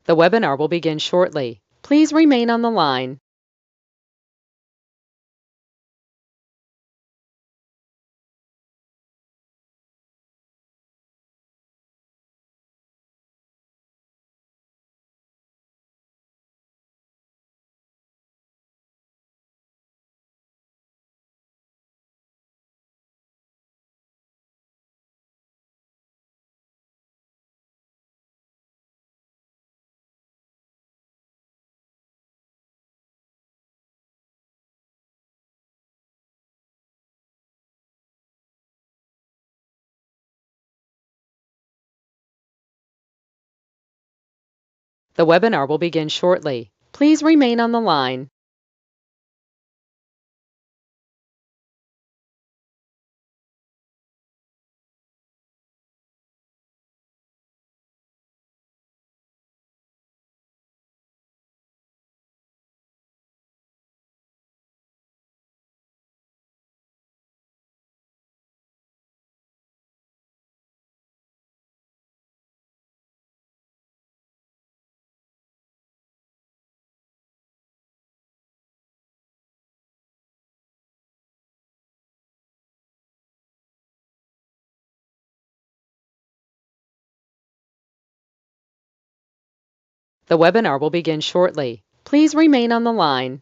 The webinar will begin shortly. Please remain on the line. The webinar will begin shortly. Please remain on the line. The webinar will begin shortly. Please remain on the line.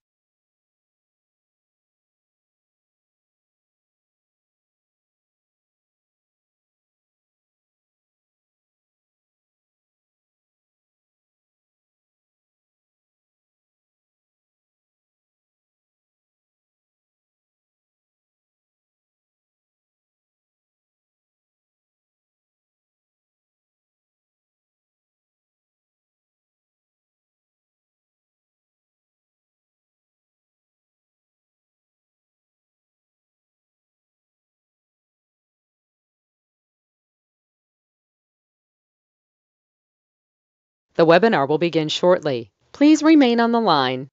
The webinar will begin shortly. Please remain on the line.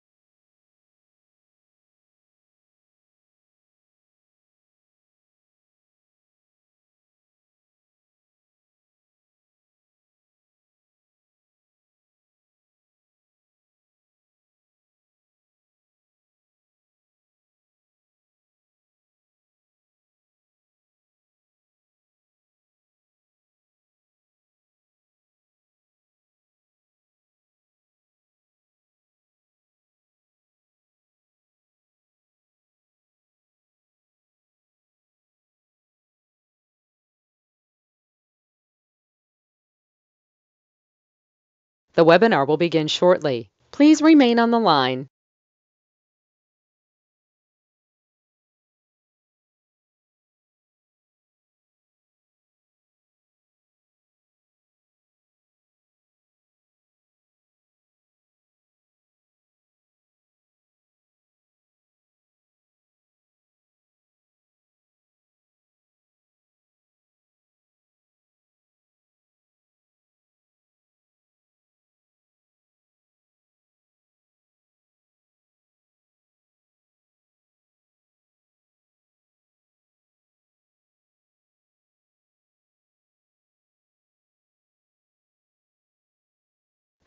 The webinar will begin shortly. Please remain on the line.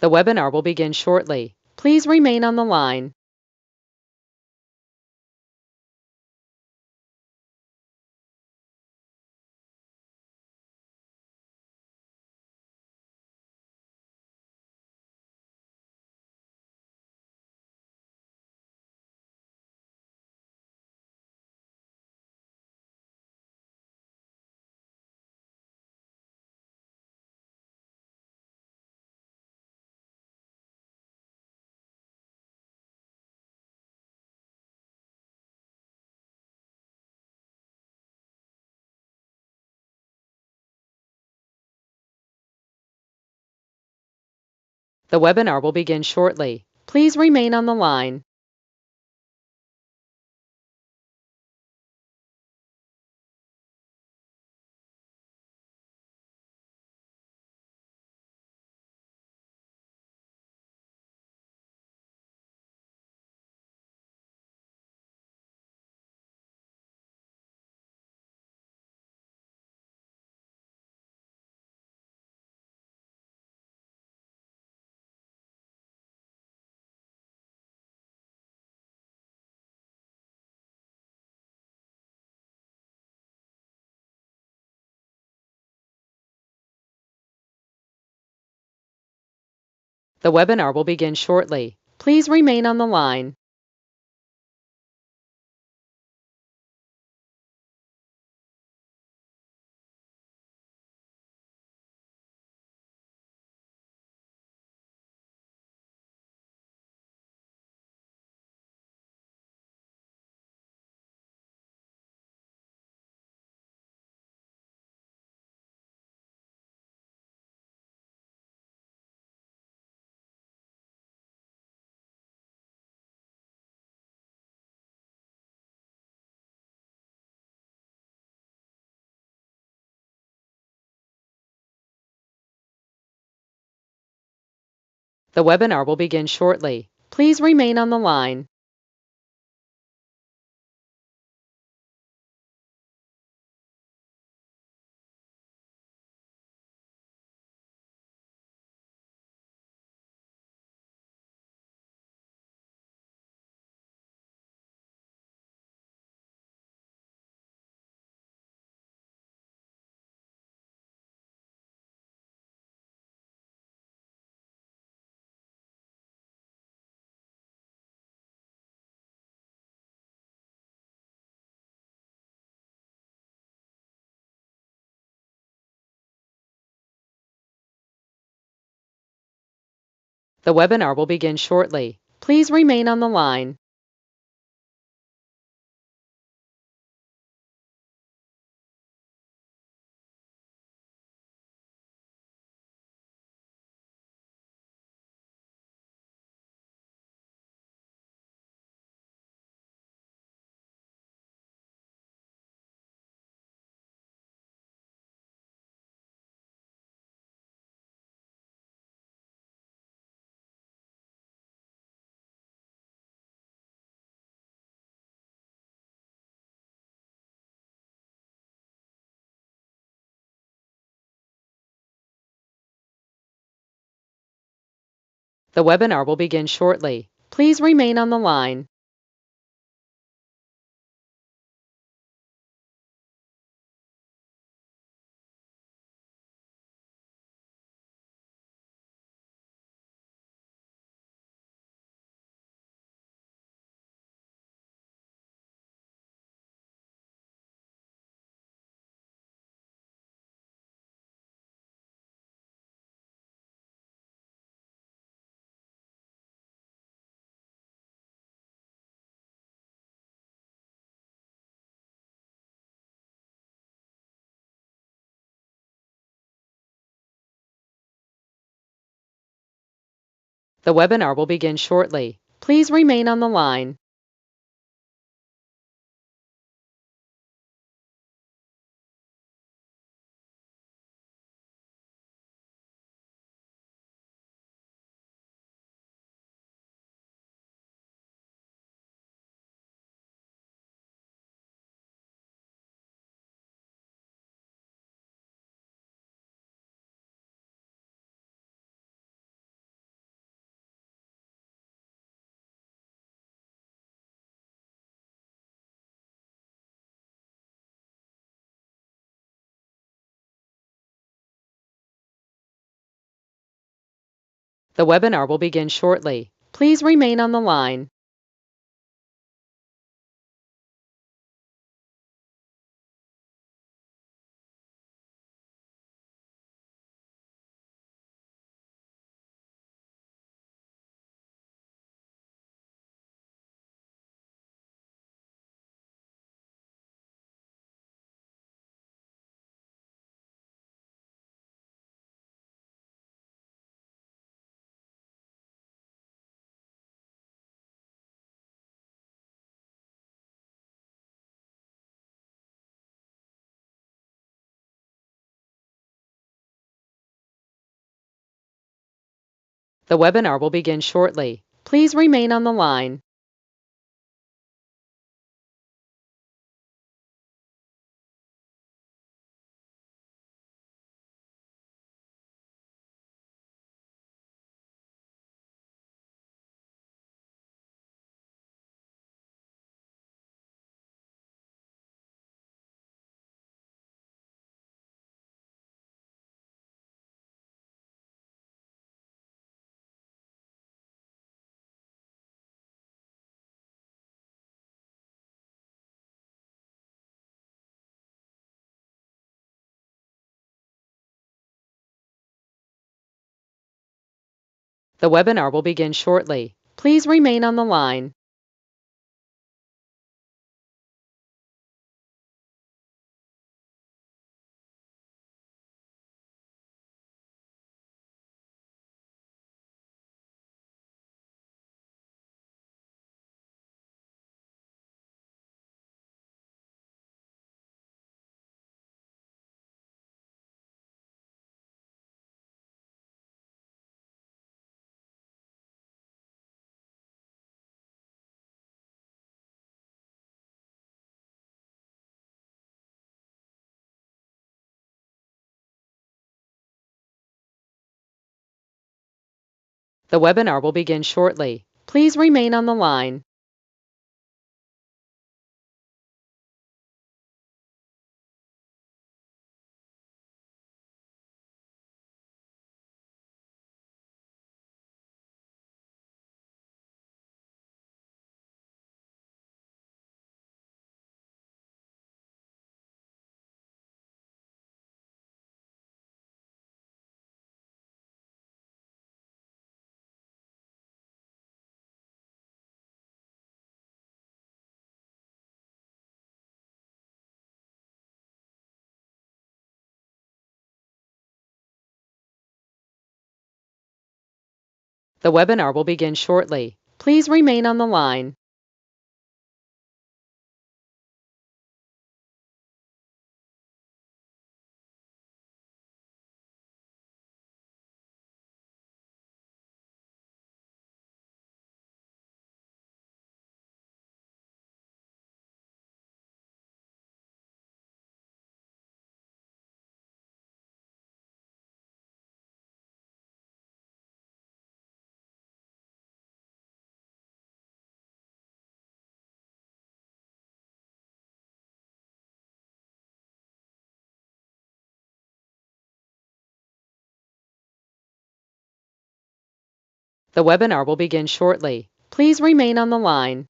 The webinar will begin shortly. Please remain on the line. The webinar will begin shortly. Please remain on the line. The webinar will begin shortly. Please remain on the line. The webinar will begin shortly. Please remain on the line. The webinar will begin shortly. Please remain on the line. The webinar will begin shortly. Please remain on the line. The webinar will begin shortly. Please remain on the line. The webinar will begin shortly. Please remain on the line. The webinar will begin shortly. Please remain on the line. The webinar will begin shortly. Please remain on the line. The webinar will begin shortly. Please remain on the line. The webinar will begin shortly. Please remain on the line. The webinar will begin shortly. Please remain on the line.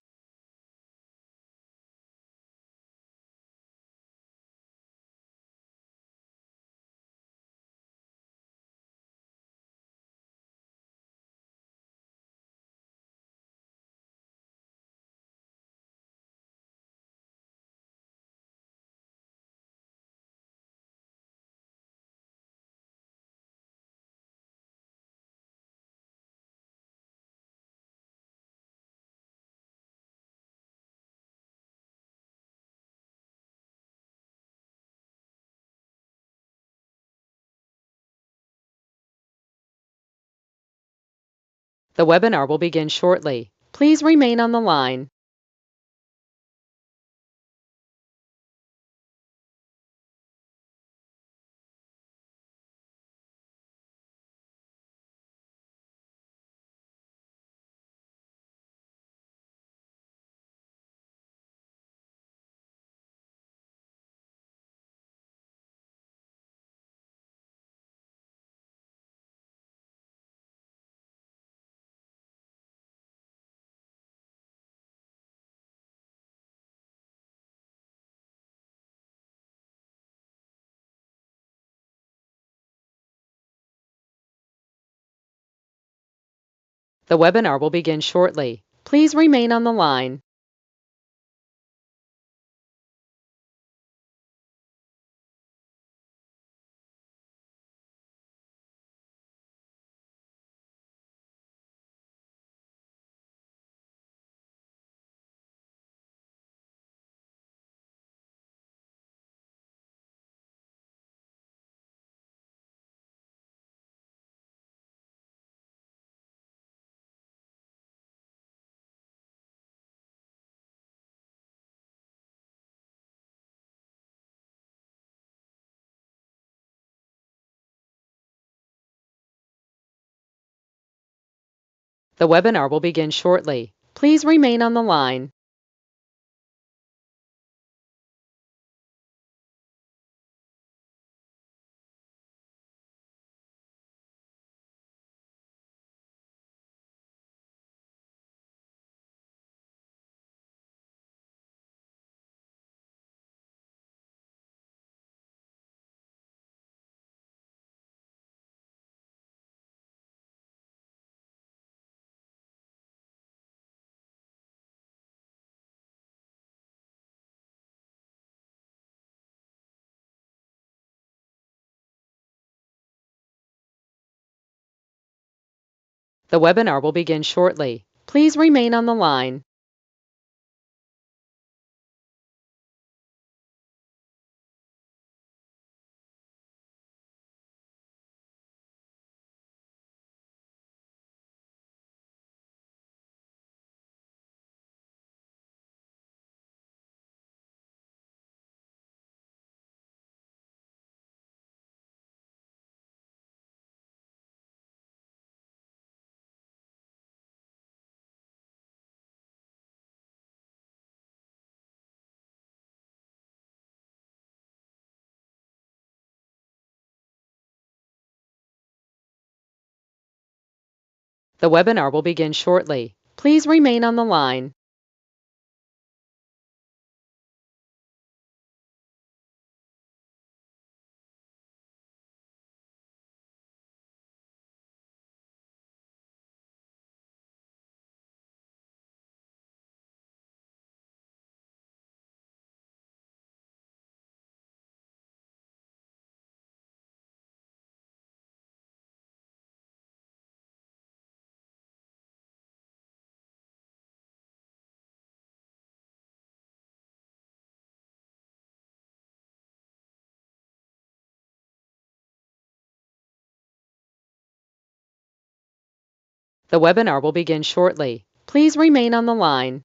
The webinar will begin shortly. Please remain on the line. The webinar will begin shortly. Please remain on the line. The webinar will begin shortly. Please remain on the line. The webinar will begin shortly. Please remain on the line. The webinar will begin shortly. Please remain on the line. The webinar will begin shortly. Please remain on the line.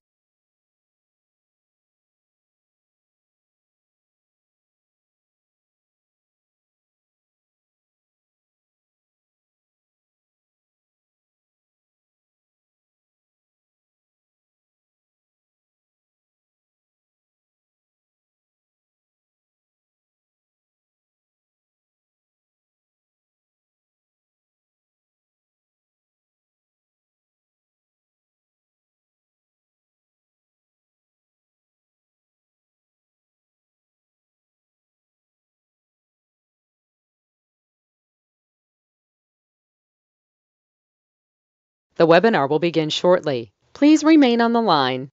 The webinar will begin shortly. Please remain on the line.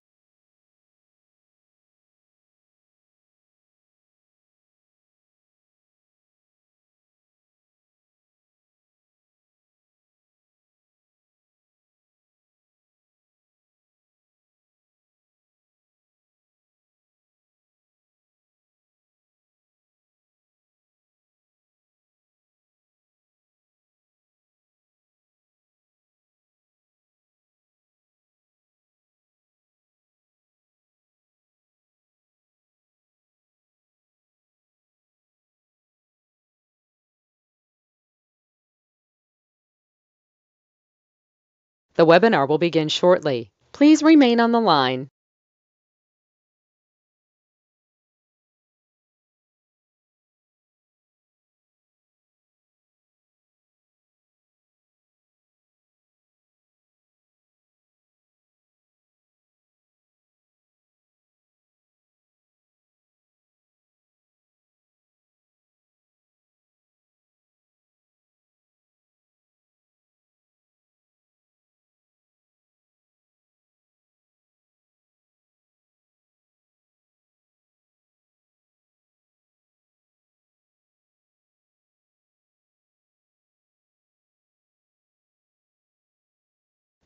The webinar will begin shortly. Please remain on the line.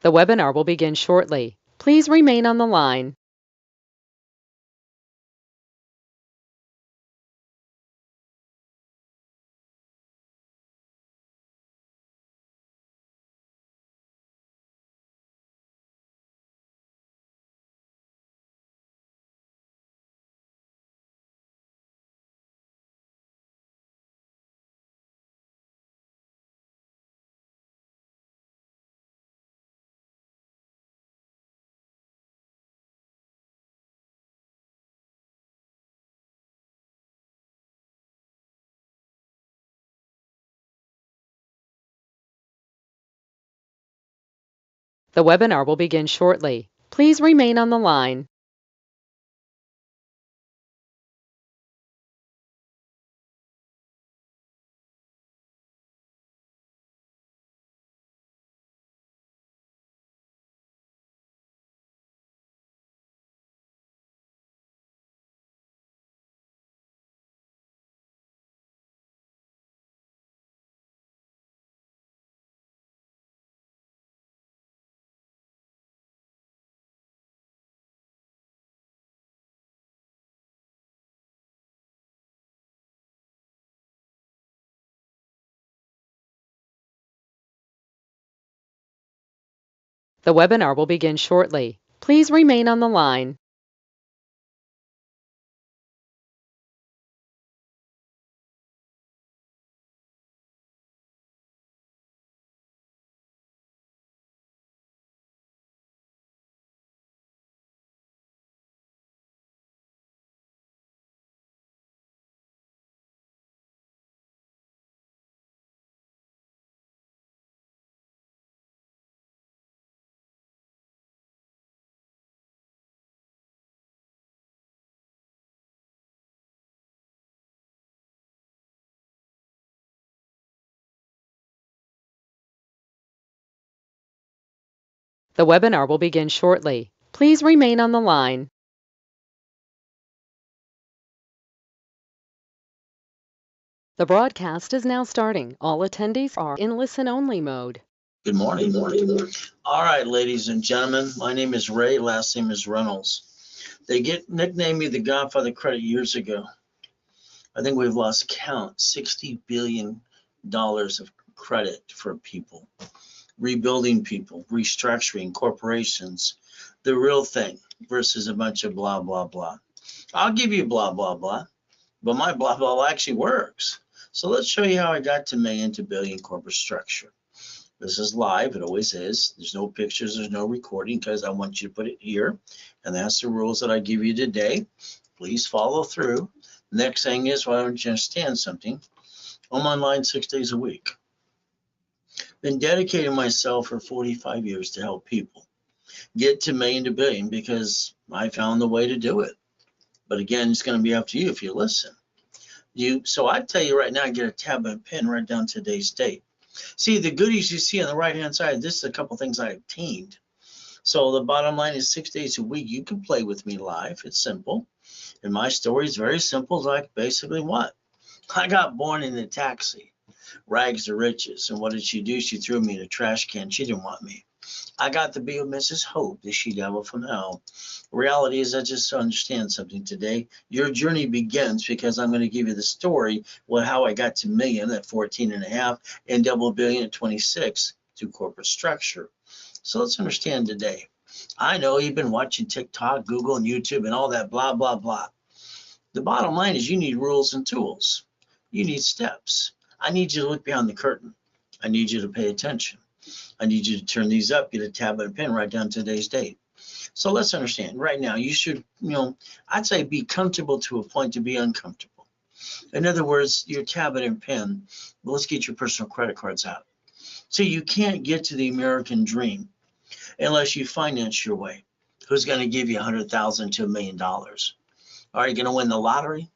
The webinar will begin shortly. Please remain on the line. The webinar will begin shortly. Please remain on the line. The webinar will begin shortly. Please remain on the line. The webinar will begin shortly. Please remain on the line. The broadcast is now starting. All attendees are in listen-only mode. Good morning. All right, ladies and gentlemen, my name is Ray, last name is Reynolds. They nicknamed me the Godfather Credit years ago. I think we've lost count, $60 billion of credit for people, rebuilding people, restructuring corporations, the real thing versus a bunch of blah, blah, blah. I'll give you blah, blah, blah, but my blah, blah actually works. So let's show you how I got to million to billion corporate structure. This is live, it always is. There's no pictures, there's no recording because I want you to put it here. And that's the rules that I give you today. Please follow through. Next thing is, why don't you understand something? I'm online 6 days a week. Been dedicating myself for 45 years to help people get to million to billion because I found the way to do it. But again, it's going to be up to you if you listen. So I tell you right now, get a tab and pen, write down today's date. See, the goodies you see on the right-hand side, this is a couple things I obtained. So the bottom line is 6 days a week. You can play with me live. It's simple. And my story is very simple. Like basically what? I got born in a taxi, rags to riches. And what did she do? She threw me in a trash can. She didn't want me. I got to be with Mrs. Hope, the she-devil from hell. The reality is, I just understand something today. Your journey begins because I'm going to give you the story, how I got to million at 14 and a half and double billion at 26 through corporate structure. So let's understand today. I know you've been watching TikTok, Google, and YouTube and all that blah, blah, blah. The bottom line is you need rules and tools. You need steps. I need you to look behind the curtain. I need you to pay attention. I need you to turn these up, get a tablet and pen, write down today's date. So let's understand right now, you should, I'd say be comfortable to a point to be uncomfortable. In other words, your tablet and pen, well, let's get your personal credit cards out. So you can't get to the American dream unless you finance your way. Who's going to give you $100,000 to $1 million? Are you going to win the lottery?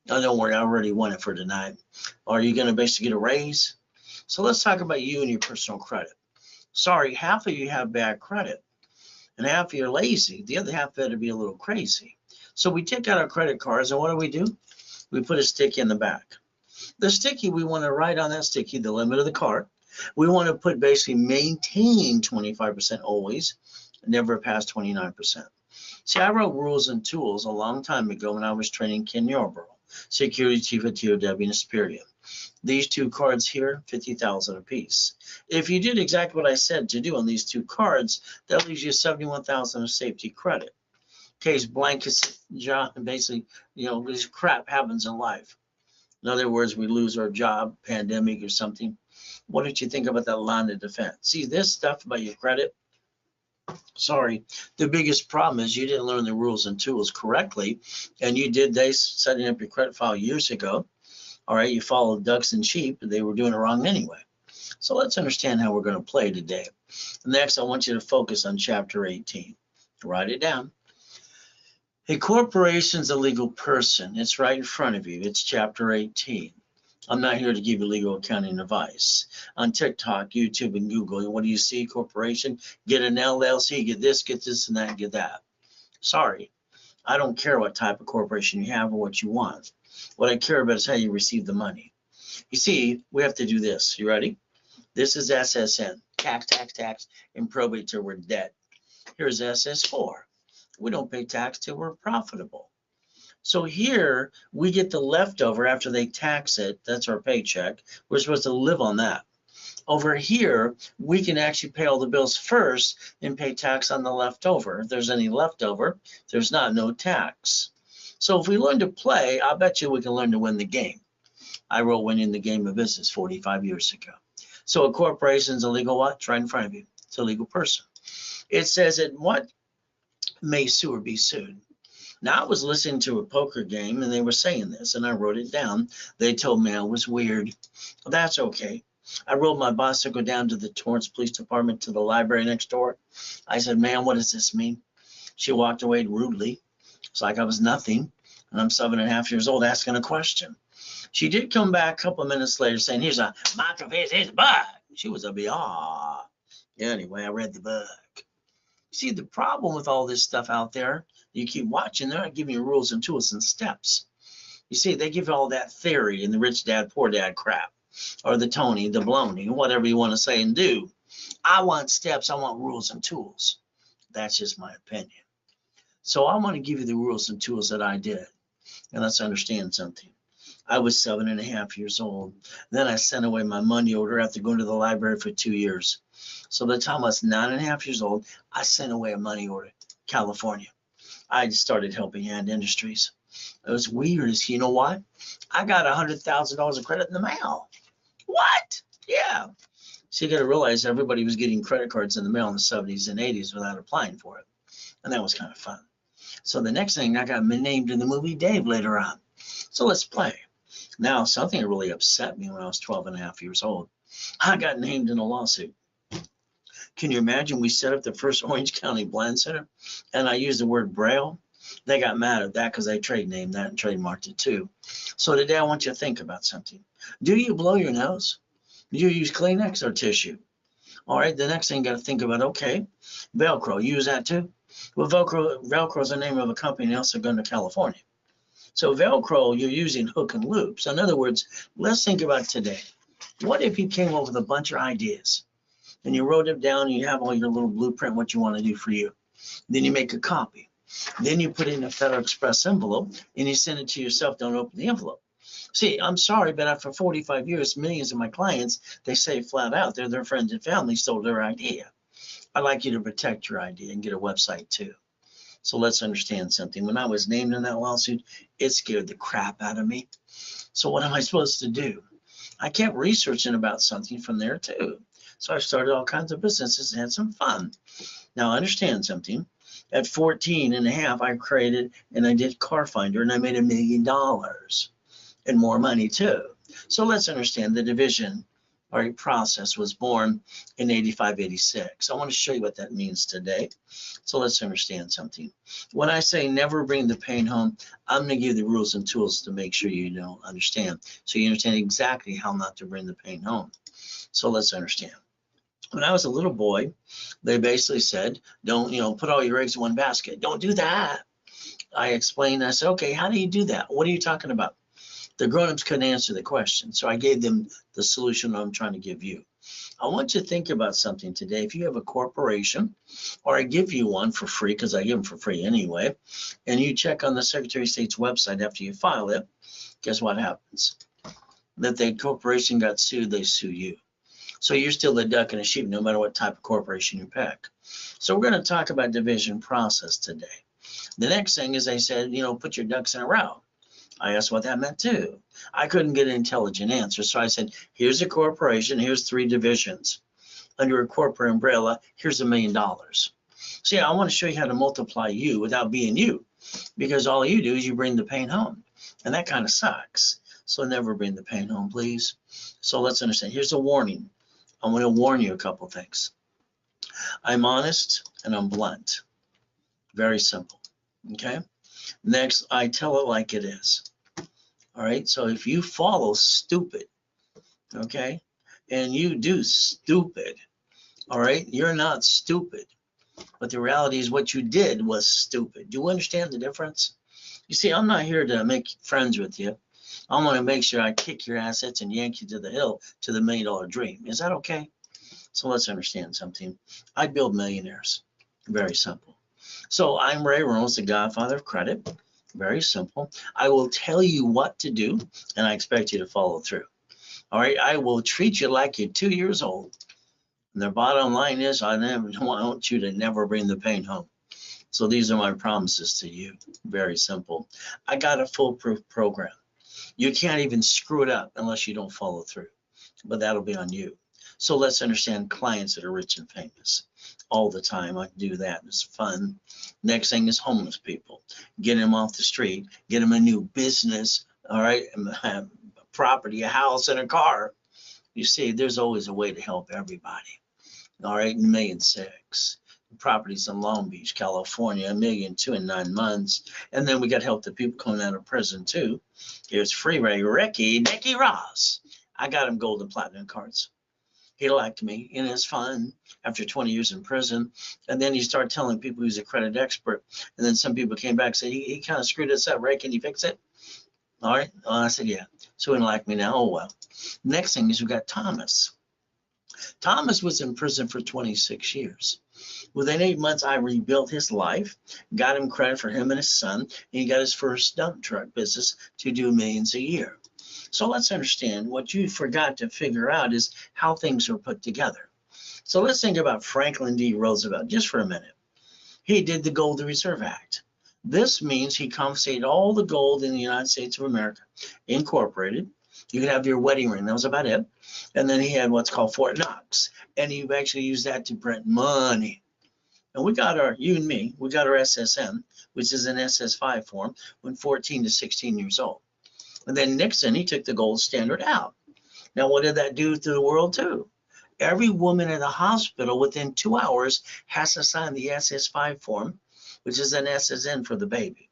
Oh, don't worry, I already won it for tonight. Are you going to basically get a raise? So let's talk about you and your personal credit. Sorry, half of you have bad credit and half of you are lazy. The other half better be a little crazy. So we take out our credit cards and what do? We put a sticky in the back. The sticky, we want to write on that sticky the limit of the card. We want to put basically maintain 25% always, never past 29%. See, I wrote rules and tools a long time ago when I was training Ken Yarborough, Security Chief at TOW in Asperium. These two cards here, 50,000 apiece. If you did exactly what I said to do on these two cards, that leaves you 71,000 of safety credit. Case blankets, job, basically, this crap happens in life. In other words, we lose our job, pandemic or something. What did you think about that line of defense? See, this stuff about your credit, sorry, the biggest problem is you didn't learn the rules and tools correctly, and you did setting up your credit file years ago. All right, you followed ducks and sheep, and they were doing it wrong anyway. So let's understand how we're going to play today. Next, I want you to focus on chapter 18. Write it down. A corporation is a legal person. It's right in front of you. It's chapter 18. I'm not here to give you legal accounting advice. On TikTok, YouTube, and Google, what do you see? Corporation, get an LLC, get this, and that, get that. Sorry, I don't care what type of corporation you have or what you want. What I care about is how you receive the money. You see, we have to do this. You ready? This is SSN, tax, and probate till we're dead. Here's SS4. We don't pay tax till we're profitable. So here, we get the leftover after they tax it. That's our paycheck. We're supposed to live on that. Over here, we can actually pay all the bills first and pay tax on the leftover. If there's any leftover, there's no tax. So if we learn to play, I bet you we can learn to win the game. I wrote Winning the Game of Business 45 years ago. So a corporation is a legal what? It's right in front of you. It's a legal person. It says that what may sue or be sued. Now I was listening to a poker game and they were saying this and I wrote it down. They told me I was weird. Well, that's okay. I wrote my boss to go down to the Torrance Police Department to the library next door. I said, "Ma'am, what does this mean?" She walked away rudely. It's like I was nothing. And I'm 7.5 years old asking a question. She did come back a couple of minutes later saying, "Here's a mark of his bug." She was a BR. Anyway, I read the book. See, the problem with all this stuff out there, you keep watching, they're not giving you rules and tools and steps. You see, they give you all that theory and the rich dad, poor dad crap, or the Tony, the baloney, whatever you want to say and do. I want steps, I want rules and tools. That's just my opinion. So I want to give you the rules and tools that I did. And let's understand something. I was 7.5 years old. Then I sent away my money order after going to the library for 2 years. So by the time I was 9.5 years old, I sent away a money order, California. I started helping Hand Industries. It was weird. You know what? I got $100,000 of credit in the mail. What? Yeah. So you got to realize everybody was getting credit cards in the mail in the 70s and 80s without applying for it. And that was kind of fun. So the next thing, I got named in the movie Dave later on. So let's play. Now, something really upset me when I was 12.5 years old. I got named in a lawsuit. Can you imagine? We set up the first Orange County Blind Center, and I used the word Braille. They got mad at that because they trade named that and trademarked it too. So today I want you to think about something. Do you blow your nose? Do you use Kleenex or tissue? All right, the next thing you got to think about, okay, Velcro, you use that too? Well, Velcro is the name of a company also going to California. So Velcro, you're using hook and loops. In other words, let's think about today. What if you came up with a bunch of ideas and you wrote them down and you have all your little blueprint, what you want to do for you. Then you make a copy. Then you put it in a Federal Express envelope and you send it to yourself. Don't open the envelope. See, I'm sorry, but after 45 years, millions of my clients, they say flat out, their friends and family stole their idea. I'd like you to protect your idea and get a website too. So let's understand something. When I was named in that lawsuit, it scared the crap out of me. So what am I supposed to do? I kept researching about something from there too. So I started all kinds of businesses and had some fun. Now understand something. At 14.5, I created and I did Car Finder and I made $1 million and more money too. So let's understand the division or process was born in 85, 86. I want to show you what that means today. So let's understand something. When I say never bring the pain home, I'm going to give you the rules and tools to make sure you don't understand. So you understand exactly how not to bring the pain home. So let's understand. When I was a little boy, they basically said, don't, put all your eggs in one basket. Don't do that. I explained, I said, okay, how do you do that? What are you talking about? The grown-ups couldn't answer the question. So I gave them the solution I'm trying to give you. I want you to think about something today. If you have a corporation, or I give you one for free, because I give them for free anyway, and you check on the Secretary of State's website after you file it, guess what happens? That the corporation got sued, they sue you. So you're still a duck and a sheep, no matter what type of corporation you pick. So we're going to talk about division process today. The next thing is they said, put your ducks in a row. I asked what that meant too. I couldn't get an intelligent answer. So I said, here's a corporation, here's 3 divisions. Under a corporate umbrella, here's $1 million. See, I want to show you how to multiply you without being you, because all you do is you bring the pain home. And that kind of sucks. So never bring the pain home, please. So let's understand. Here's a warning. I want to warn you a couple things. I'm honest and I'm blunt. Very simple. Okay. Next, I tell it like it is. All right. So if you follow stupid, okay, and you do stupid, all right, you're not stupid. But the reality is what you did was stupid. Do you understand the difference? You see, I'm not here to make friends with you. I want to make sure I kick your assets and yank you to the hill to the $1 million dream. Is that okay? So let's understand something. I build millionaires. Very simple. So I'm Ray Reynolds, the godfather of credit. Very simple. I will tell you what to do, and I expect you to follow through. All right, I will treat you like you're 2 years old. And the bottom line is, I never want you to never bring the pain home. So these are my promises to you. Very simple. I got a foolproof program. You can't even screw it up unless you don't follow through. But that'll be on you. So let's understand clients that are rich and famous. All the time I do that. It's fun. Next thing is homeless people. Get them off the street. Get them a new business. All right. Property, a house, and a car. You see, there's always a way to help everybody. All right, $1.6 million. Properties in Long Beach, California, $1.2 million in 9 months. And then we got to help the people coming out of prison too. Here's Freeway Ricky Ross. I got him gold and platinum cards. He liked me, and it's fun after 20 years in prison. And then he started telling people he's a credit expert. And then some people came back and said, he kind of screwed us up, Ray, can you fix it? All right. Well, I said, yeah. So he didn't like me now. Oh, well. Next thing is we got Thomas. Thomas was in prison for 26 years. Within 8 months, I rebuilt his life, got him credit for him and his son, and he got his first dump truck business to do millions a year. So let's understand what you forgot to figure out is how things are put together. So let's think about Franklin D. Roosevelt just for a minute. He did the Gold Reserve Act. This means he confiscated all the gold in the United States of America, incorporated. You could have your wedding ring. That was about it. And then he had what's called Fort Knox. And he actually used that to print money. And we got our, you and me, we got our SSN, which is an SS5 form, when 14 to 16 years old. And then Nixon, he took the gold standard out. Now, what did that do to the world too? Every woman in the hospital within 2 hours has to sign the SS5 form, which is an SSN for the baby.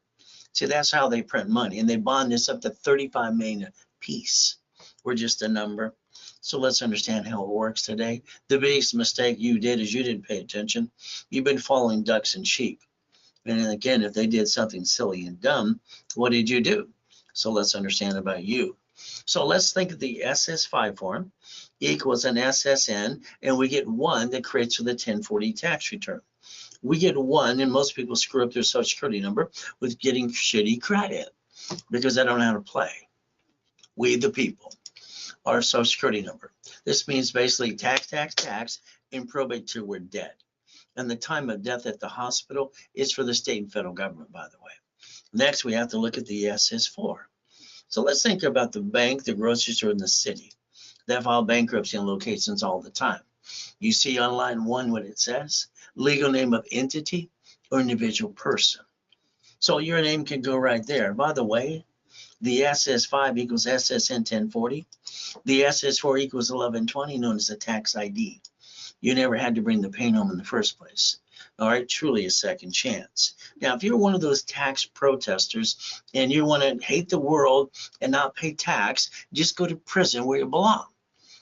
See, that's how they print money. And they bond this up to 35 million a piece. We're just a number. So let's understand how it works today. The biggest mistake you did is you didn't pay attention. You've been following ducks and sheep. And again, if they did something silly and dumb, what did you do? So let's understand about you. So let's think of the SS5 form equals an SSN, and we get 1 that creates for the 1040 tax return. We get 1, and most people screw up their social security number with getting shitty credit because they don't know how to play. We, the people, our social security number. This means basically tax, and probate till we're dead. And the time of death at the hospital is for the state and federal government, by the way. Next, we have to look at the SS4. So let's think about the bank, the grocery store, and the city. They file bankruptcy in locations all the time. You see on line 1 what it says, legal name of entity or individual person. So your name can go right there. By the way, the SS5 equals SSN 1040. The SS4 equals 1120, known as the tax ID. You never had to bring the pain home in the first place. All right, truly a second chance. Now, if you're one of those tax protesters and you want to hate the world and not pay tax, just go to prison where you belong,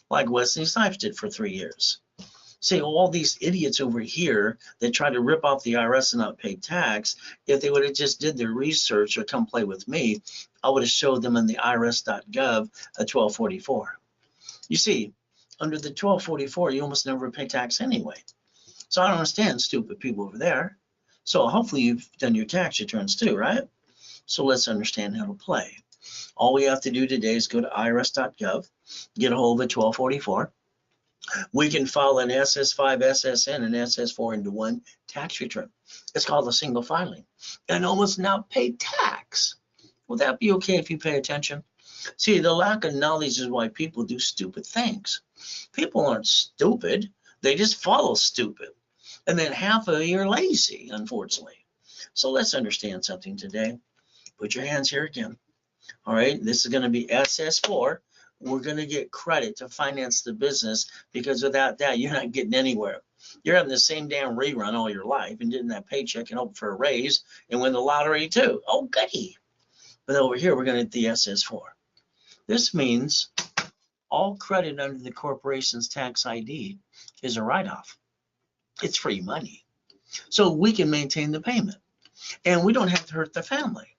like Wesley Snipes did for 3 years. See, all these idiots over here that try to rip off the IRS and not pay tax, if they would have just did their research or come play with me, I would have showed them in the irs.gov a 1244. You see, under the 1244, you almost never pay tax anyway. So I don't understand stupid people over there. So hopefully you've done your tax returns too, right? So let's understand how to play. All we have to do today is go to irs.gov, get a hold of a 1244. We can file an SS5, SSN, and SS4 into one tax return. It's called a single filing, and almost not pay tax. Will that be okay if you pay attention? See, the lack of knowledge is why people do stupid things. People aren't stupid. They just follow stupid. And then half of you are lazy, unfortunately. So let's understand something today. Put your hands here again. All right, this is going to be SS4. We're going to get credit to finance the business because without that, you're not getting anywhere. You're having the same damn rerun all your life and getting that paycheck and hope for a raise and win the lottery too. Oh, goody. But over here, we're going to get the SS4. This means all credit under the corporation's tax ID is a write-off. It's free money. So we can maintain the payment and we don't have to hurt the family.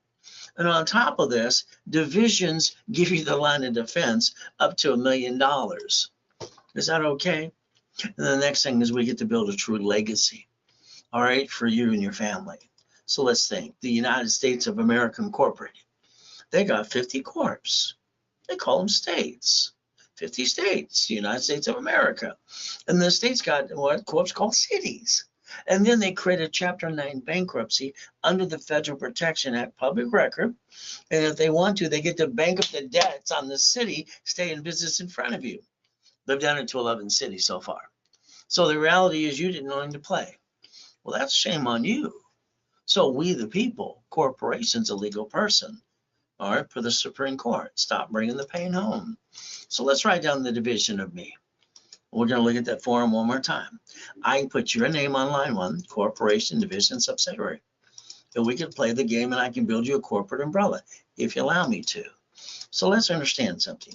And on top of this, divisions give you the line of defense up to $1 million. Is that okay? And the next thing is we get to build a true legacy, all right, for you and your family. So let's think. The United States of America Incorporated. They got 50 corps. They call them states. 50 states, United States of America. And the states got what corps called cities. And then they created Chapter 9 bankruptcy under the Federal Protection Act public record. And if they want to, they get to bankrupt the debts on the city, stay in business in front of you. They've done it to 11 cities so far. So the reality is you didn't know when to play. Well, that's shame on you. So we, the people, corporations, a legal person, all right, for the Supreme Court, stop bringing the pain home. So let's write down the division of me. We're going to look at that form one more time. I can put your name on line 1, corporation, division, subsidiary. And we can play the game and I can build you a corporate umbrella if you allow me to. So let's understand something.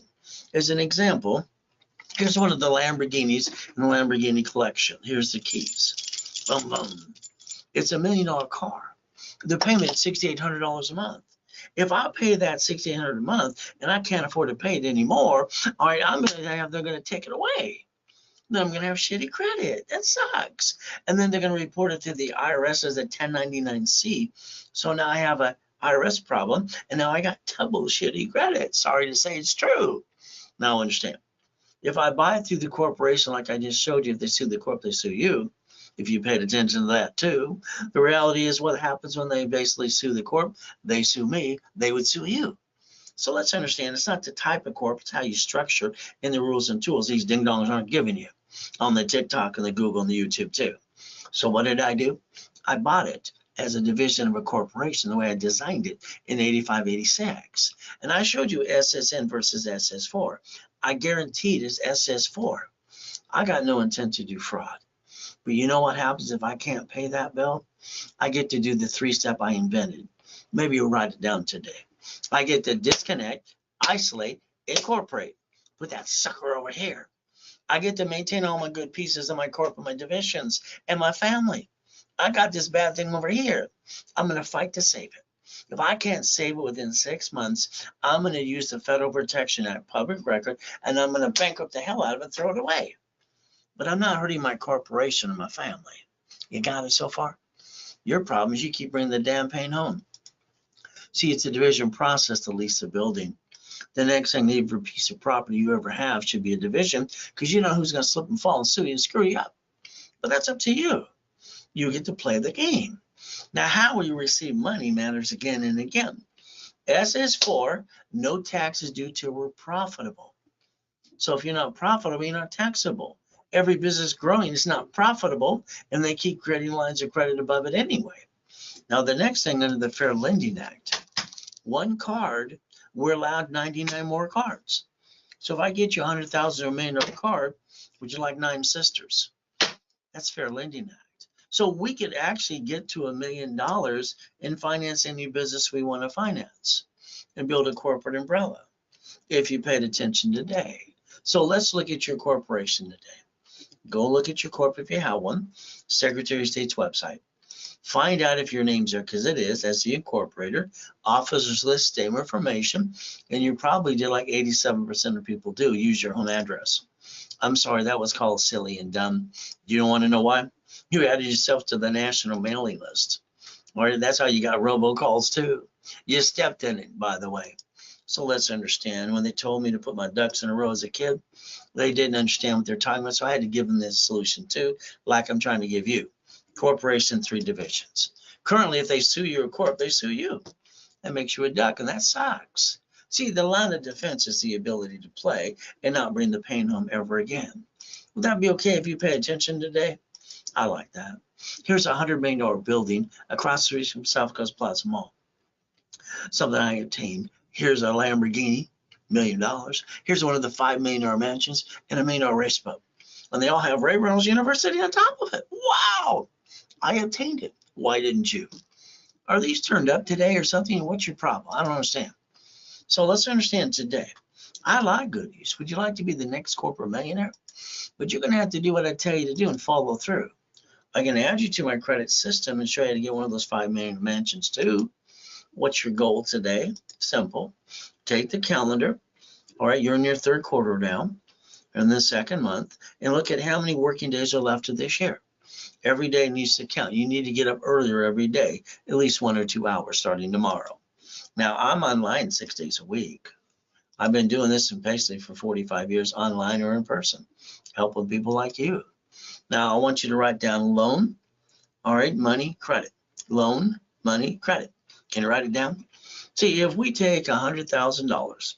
As an example, here's one of the Lamborghinis in the Lamborghini collection. Here's the keys. Boom, boom. It's $1 million car. The payment is $6,800 a month. If I pay that $6,800 a month and I can't afford to pay it anymore, all right, they're going to take it away. Then I'm going to have shitty credit. That sucks. And then they're going to report it to the IRS as a 1099-C. So now I have a IRS problem, and now I got double shitty credit. Sorry to say it's true. Now understand. If I buy it through the corporation, like I just showed you, if they sue the corp, they sue you. If you paid attention to that too, the reality is what happens when they basically sue the corp, they sue me, they would sue you. So let's understand, it's not the type of corp, it's how you structure in the rules and tools these ding-dongs aren't giving you on the TikTok and the Google and the YouTube too. So what did I do? I bought it as a division of a corporation, the way I designed it in 85, 86. And I showed you SSN versus SS4. I guaranteed it's SS4. I got no intent to do fraud. But you know what happens if I can't pay that bill? I get to do the 3-step I invented. Maybe you'll write it down today. I get to disconnect, isolate, incorporate. Put that sucker over here. I get to maintain all my good pieces of my corp and my divisions and my family. I got this bad thing over here. I'm going to fight to save it. If I can't save it within 6 months, I'm going to use the Federal Protection Act public record, and I'm going to bankrupt the hell out of it and throw it away. But I'm not hurting my corporation and my family. You got it so far? Your problem is you keep bringing the damn pain home. See, it's a division process to lease a building. The next thing, every piece of property you ever have should be a division, because you know who's going to slip and fall and sue you and screw you up. But that's up to you. You get to play the game. Now, how we receive money matters again and again. SS4, no taxes due till we're profitable. So if you're not profitable, you're not taxable. Every business growing is not profitable, and they keep creating lines of credit above it anyway. Now, the next thing under the Fair Lending Act, one card, we're allowed 99 more cards. So if I get you 100,000 or $1 million card, would you like 9 sisters? That's Fair Lending Act. So we could actually get to $1 million and finance any business we want to finance and build a corporate umbrella if you paid attention today. So let's look at your corporation today. Go look at your corp if you have one, Secretary of State's website. Find out if your name's there, because it is, as the incorporator, officers list, statement of information, and you probably did like 87% of people do, use your home address. I'm sorry, that was called silly and dumb. You don't want to know why? You added yourself to the national mailing list. Or that's how you got robocalls too. You stepped in it, by the way. So let's understand, when they told me to put my ducks in a row as a kid, they didn't understand what they're talking about, so I had to give them this solution too, like I'm trying to give you. Corporation, 3 divisions. Currently, if they sue your corp, they sue you. That makes you a duck, and that sucks. See, the line of defense is the ability to play and not bring the pain home ever again. Would that be okay if you pay attention today? I like that. Here's a $100 million building across the street from South Coast Plaza Mall. Something I obtained. Here's a Lamborghini, $1 million. Here's one of the $5 million mansions and a $1 million race boat. And they all have Ray Reynolds University on top of it. Wow! I obtained it. Why didn't you? Are these turned up today or something? What's your problem? I don't understand. So let's understand today. I like goodies. Would you like to be the next corporate millionaire? But you're going to have to do what I tell you to do and follow through. I can add you to my credit system and show you how to get one of those $5 million mansions too. What's your goal today? Simple. Take the calendar. All right, you're in your 3rd quarter now, in the 2nd month, and look at how many working days are left of this year. Every day needs to count. You need to get up earlier every day, at least 1 or 2 hours starting tomorrow. Now, I'm online 6 days a week. I've been doing this basically for 45 years, online or in person, helping people like you. Now, I want you to write down loan, all right, money, credit. Loan, money, credit. Can you write it down? See, if we take $100,000,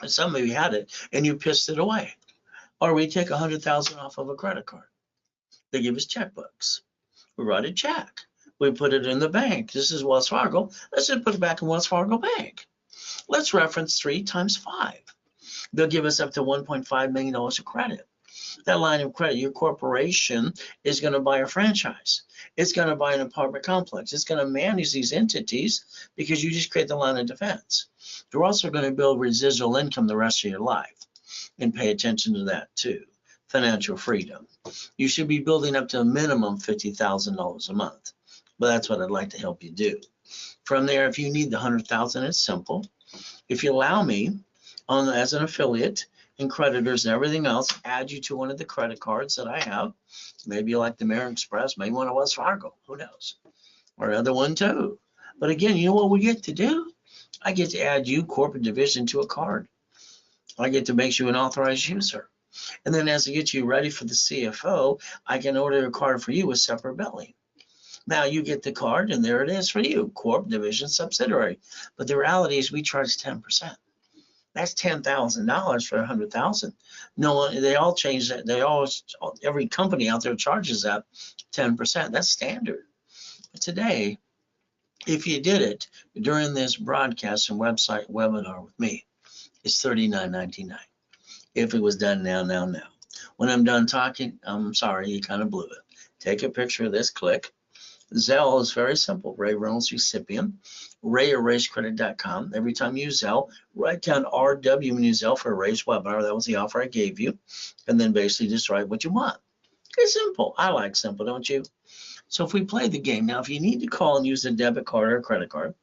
and some of you had it and you pissed it away, or we take 100,000 off of a credit card, they give us checkbooks. We write a check. We put it in the bank. This is Wells Fargo. Let's just put it back in Wells Fargo Bank. Let's reference 3 times 5. They'll give us up to $1.5 million of credit. That line of credit, your corporation is going to buy a franchise. It's going to buy an apartment complex. It's going to manage these entities because you just create the line of defense. You're also going to build residual income the rest of your life, and pay attention to that too. Financial freedom. You should be building up to a minimum $50,000 a month, but that's what I'd like to help you do. From there, if you need the 100,000, it's simple. If you allow me, as an affiliate and creditors and everything else, add you to one of the credit cards that I have. Maybe you like the American Express, maybe one of Wells Fargo, who knows? Or another one too. But again, you know what we get to do? I get to add you, corporate division, to a card. I get to make you an authorized user. And then as I get you ready for the CFO, I can order a card for you with separate billing. Now you get the card and there it is for you, corp, division, subsidiary. But the reality is we charge 10%. That's $10,000 for 100,000. No one, they all change that. Every company out there charges that 10%. That's standard. But today, if you did it during this broadcast and website webinar with me, it's $39.99. If it was done now. When I'm done talking, I'm sorry, you kind of blew it. Take a picture of this, click. Zelle is very simple. Ray Reynolds recipient, ray@raycredit.com. Every time you use Zelle, write down RW when you Zelle for a Ray's webinar. That was the offer I gave you. And then basically just write what you want. It's simple. I like simple, don't you? So if we play the game, now if you need to call and use a debit card or a credit card,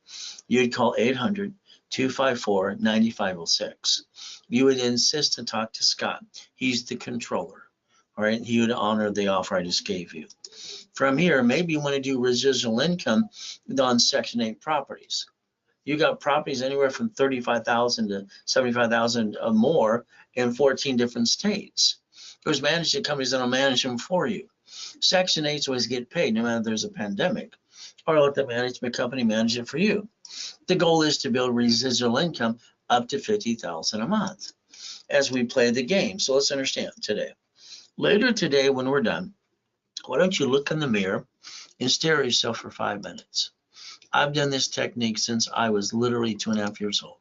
you'd call 800-254-9506. You would insist to talk to Scott. He's the controller. All right, he would honor the offer I just gave you. From here, maybe you want to do residual income on Section 8 properties. You got properties anywhere from 35,000 to 75,000 or more in 14 different states. There's management companies that'll manage them for you. Section 8s always get paid no matter if there's a pandemic, or let the management company manage it for you. The goal is to build residual income up to $50,000 a month as we play the game. So let's understand today. Later today, when we're done, why don't you look in the mirror and stare at yourself for 5 minutes? I've done this technique since I was literally 2.5 years old.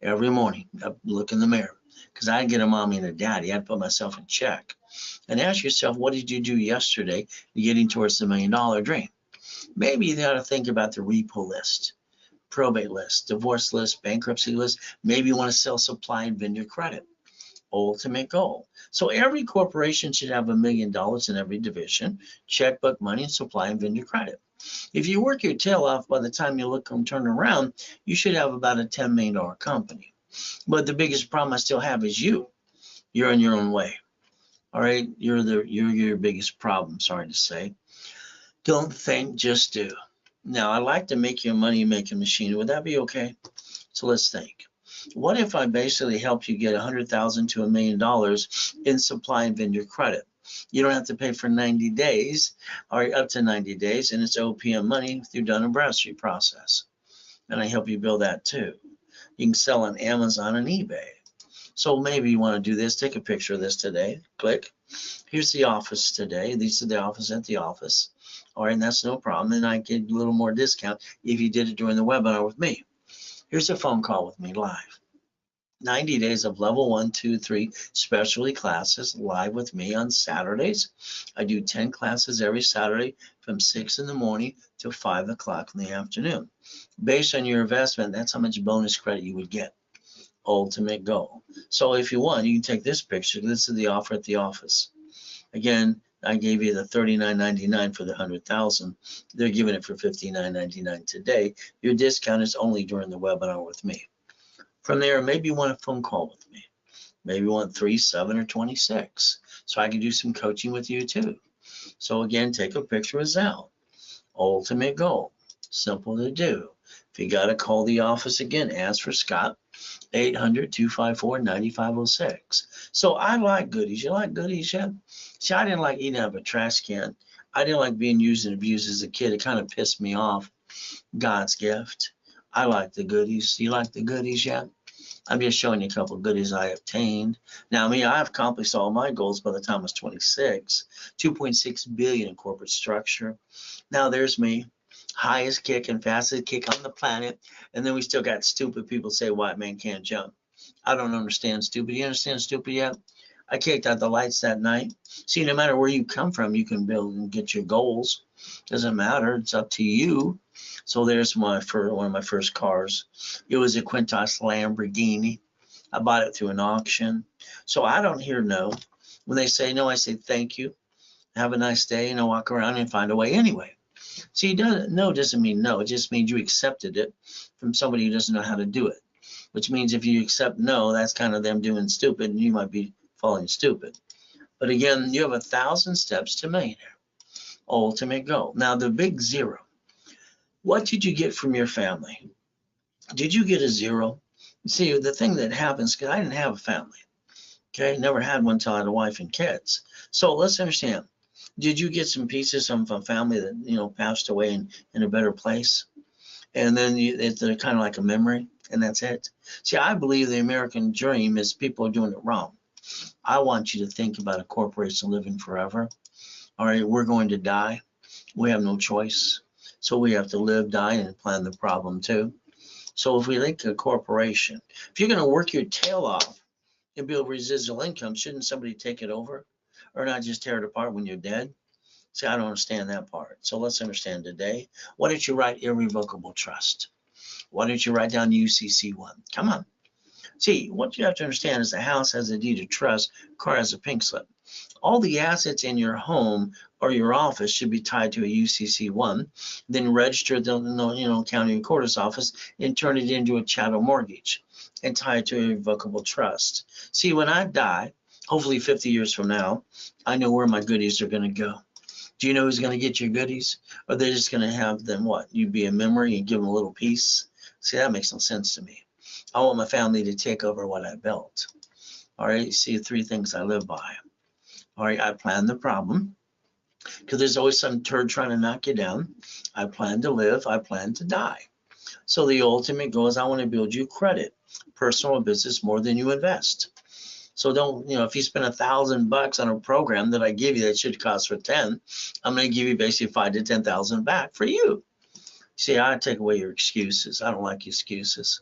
Every morning, I look in the mirror because I get a mommy and a daddy. I put myself in check and ask yourself, what did you do yesterday getting towards the $1 million dream? Maybe you got to think about the repo list, probate list, divorce list, bankruptcy list. Maybe you want to sell supply and vendor credit. Ultimate goal. So every corporation should have $1 million in every division, checkbook, money, and supply and vendor credit. If you work your tail off, by the time you look and turn around, you should have about a $10 million company. But the biggest problem I still have is you. You're in your own way. All right, you're your biggest problem, sorry to say. Don't think, just do. Now, I'd like to make you a money-making machine. Would that be okay? So let's think. What if I basically help you get $100,000 to $1 million in supply and vendor credit? You don't have to pay for 90 days or up to 90 days, and it's OPM money through Dun & Bradstreet process. And I help you build that too. You can sell on Amazon and eBay. So maybe you want to do this. Take a picture of this today. Click. Here's the office today. These are the office at the office. All right, and that's no problem. And I get a little more discount if you did it during the webinar with me. Here's a phone call with me live. 90 days of level 1, 2, 3 specialty classes live with me on Saturdays. I do 10 classes every Saturday from 6 in the morning to 5 o'clock in the afternoon. Based on your investment, that's how much bonus credit you would get. Ultimate goal. So if you want, you can take this picture. This is the offer at the office. Again, I gave you the $39.99 for the 100,000. They're giving it for $59.99 today. Your discount is only during the webinar with me. From there, maybe you want a phone call with me. Maybe you want 3, 7, or 26. So I can do some coaching with you too. So again, take a picture of Zelle. Ultimate goal. Simple to do. If you got to call the office again, ask for Scott. 800-254-9506. So I like goodies. You like goodies, yeah? See, I didn't like eating out of a trash can. I didn't like being used and abused as a kid. It kind of pissed me off. God's gift. I like the goodies. You like the goodies, yeah? I'm just showing you a couple of goodies I obtained. Now, I've accomplished all my goals by the time I was 26. 2.6 billion in corporate structure. Now there's me, highest kick and fastest kick on the planet. And then we still got stupid people say white man can't jump. I don't understand stupid. You understand stupid yet? I kicked out the lights that night. See, no matter where you come from, you can build and get your goals. Doesn't matter. It's up to you. So there's one of my first cars. It was a Quintas Lamborghini. I bought it through an auction. So I don't hear no. When they say no, I say thank you. Have a nice day, and I walk around and find a way anyway. See, no doesn't mean no. It just means you accepted it from somebody who doesn't know how to do it. Which means if you accept no, that's kind of them doing stupid, and you might be falling stupid. But again, you have 1,000 steps to millionaire. Ultimate goal. Now the big zero. What did you get from your family? Did you get a zero? See, the thing that happens, because I didn't have a family. Okay, never had one until I had a wife and kids. So let's understand. Did you get some pieces from a family that passed away in a better place? And then they're kind of like a memory, and that's it. See, I believe the American dream is people are doing it wrong. I want you to think about a corporation living forever. All right, we're going to die. We have no choice. So we have to live, die, and plan the problem too. So if we think a corporation, if you're going to work your tail off and build residual income, shouldn't somebody take it over or not just tear it apart when you're dead? See, I don't understand that part. So let's understand today. Why don't you write irrevocable trust? Why don't you write down UCC1? Come on. See, what you have to understand is the house has a deed of trust, car has a pink slip. All the assets in your home or your office should be tied to a UCC1, then register at the county recorder's office and turn it into a chattel mortgage and tie it to a irrevocable trust. See, when I die, hopefully 50 years from now, I know where my goodies are going to go. Do you know who's going to get your goodies? Or they're just going to have them what? You be a memory and give them a little piece? See, that makes no sense to me. I want my family to take over what I built. All right, see, 3 things I live by. All right, I plan the problem because there's always some turd trying to knock you down. I plan to live, I plan to die. So the ultimate goal is I want to build you credit, personal or business, more than you invest. So don't, if you spend $1,000 on a program that I give you that should cost for 10, I'm going to give you basically 5 to 10,000 back for you. See, I take away your excuses. I don't like excuses.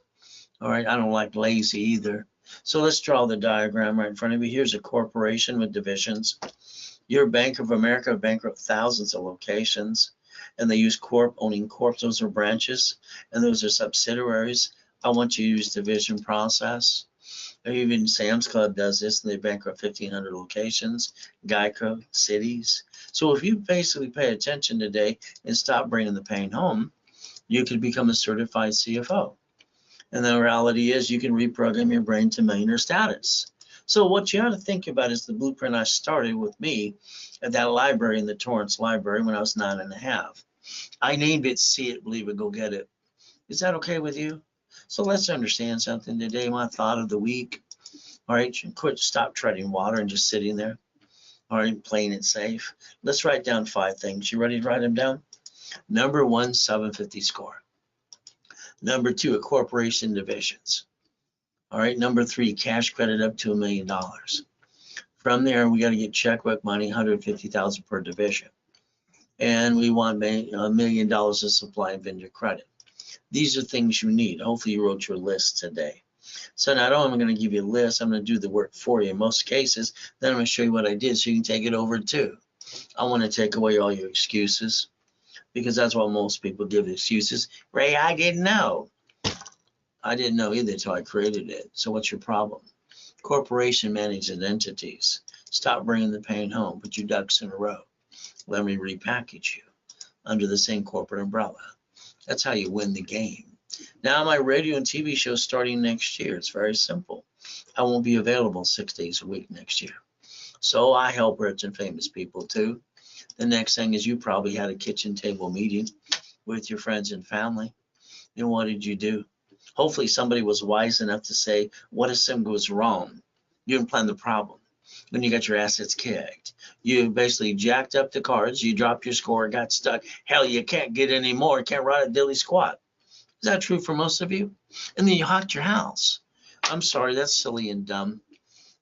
All right, I don't like lazy either. So let's draw the diagram right in front of you. Here's a corporation with divisions. Your Bank of America bankrupt thousands of locations, and they use corp, owning corps. Those are branches, and those are subsidiaries. I want you to use division process. Even Sam's Club does this, and they bankrupt 1,500 locations, Geico, cities. So if you basically pay attention today and stop bringing the pain home, you could become a certified CFO. And the reality is you can reprogram your brain to millionaire status. So what you ought to think about is the blueprint I started with me at that library in the Torrance Library when I was 9.5. I named it See It, Believe It, Go Get It. Is that okay with you? So let's understand something today. My thought of the week. All right, stop treading water and just sitting there. All right, playing it safe. Let's write down 5 things. You ready to write them down? Number 1, 750 score. Number 2, a corporation divisions. All right, number 3, cash credit up to $1 million. From there, we got to get checkbook money, $150,000 per division. And we want $1 million of supply and vendor credit. These are things you need. Hopefully you wrote your list today. So not only am I going to give you a list, I'm going to do the work for you in most cases. Then I'm going to show you what I did so you can take it over too. I want to take away all your excuses because that's what most people give excuses. Ray, I didn't know. I didn't know either until I created it. So what's your problem? Corporation managed entities. Stop bringing the pain home. Put your ducks in a row. Let me repackage you under the same corporate umbrella. That's how you win the game. Now my radio and TV show starting next year. It's very simple. I won't be available 6 days a week next year. So I help rich and famous people too. The next thing is you probably had a kitchen table meeting with your friends and family. And what did you do? Hopefully somebody was wise enough to say, what if something goes wrong? You didn't plan the problem. Then you got your assets kicked. You basically jacked up the cards, you dropped your score, got stuck. Hell, you can't get any more, can't ride a dilly squat. Is that true for most of you? And then you hocked your house. I'm sorry, that's silly and dumb.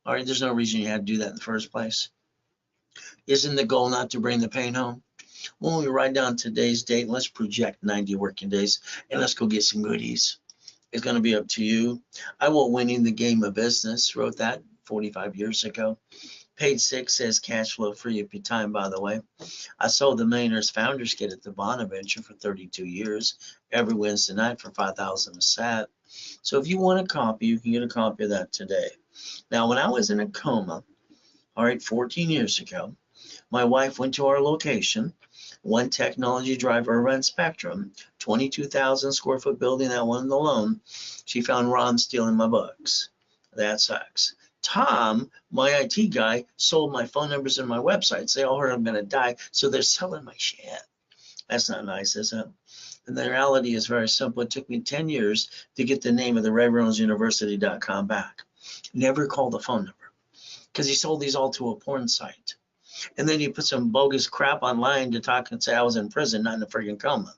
All right, there's no reason you had to do that in the first place. Isn't the goal not to bring the pain home? When we write down today's date, let's project 90 working days and let's go get some goodies. It's going to be up to you. I won't winning the game of business. Wrote that 45 years ago. Page 6 says cash flow free of your time, by the way. I sold the Millionaires Founders Kit at the Bonaventure for 32 years every Wednesday night for $5,000 a set. So if you want a copy, you can get a copy of that today. Now, when I was in a coma, all right, 14 years ago, my wife went to our location, one technology drive Irvine Spectrum, 22,000 square foot building, that one alone. She found Ron stealing my books. That sucks. Tom, my IT guy, sold my phone numbers and my websites. They all heard I'm going to die, so they're selling my shit. That's not nice, is it? And the reality is very simple. It took me 10 years to get the name of the Ray Reynolds University.com back. Never called the phone number because he sold these all to a porn site. And then he put some bogus crap online to talk and say I was in prison, not in a friggin' coma.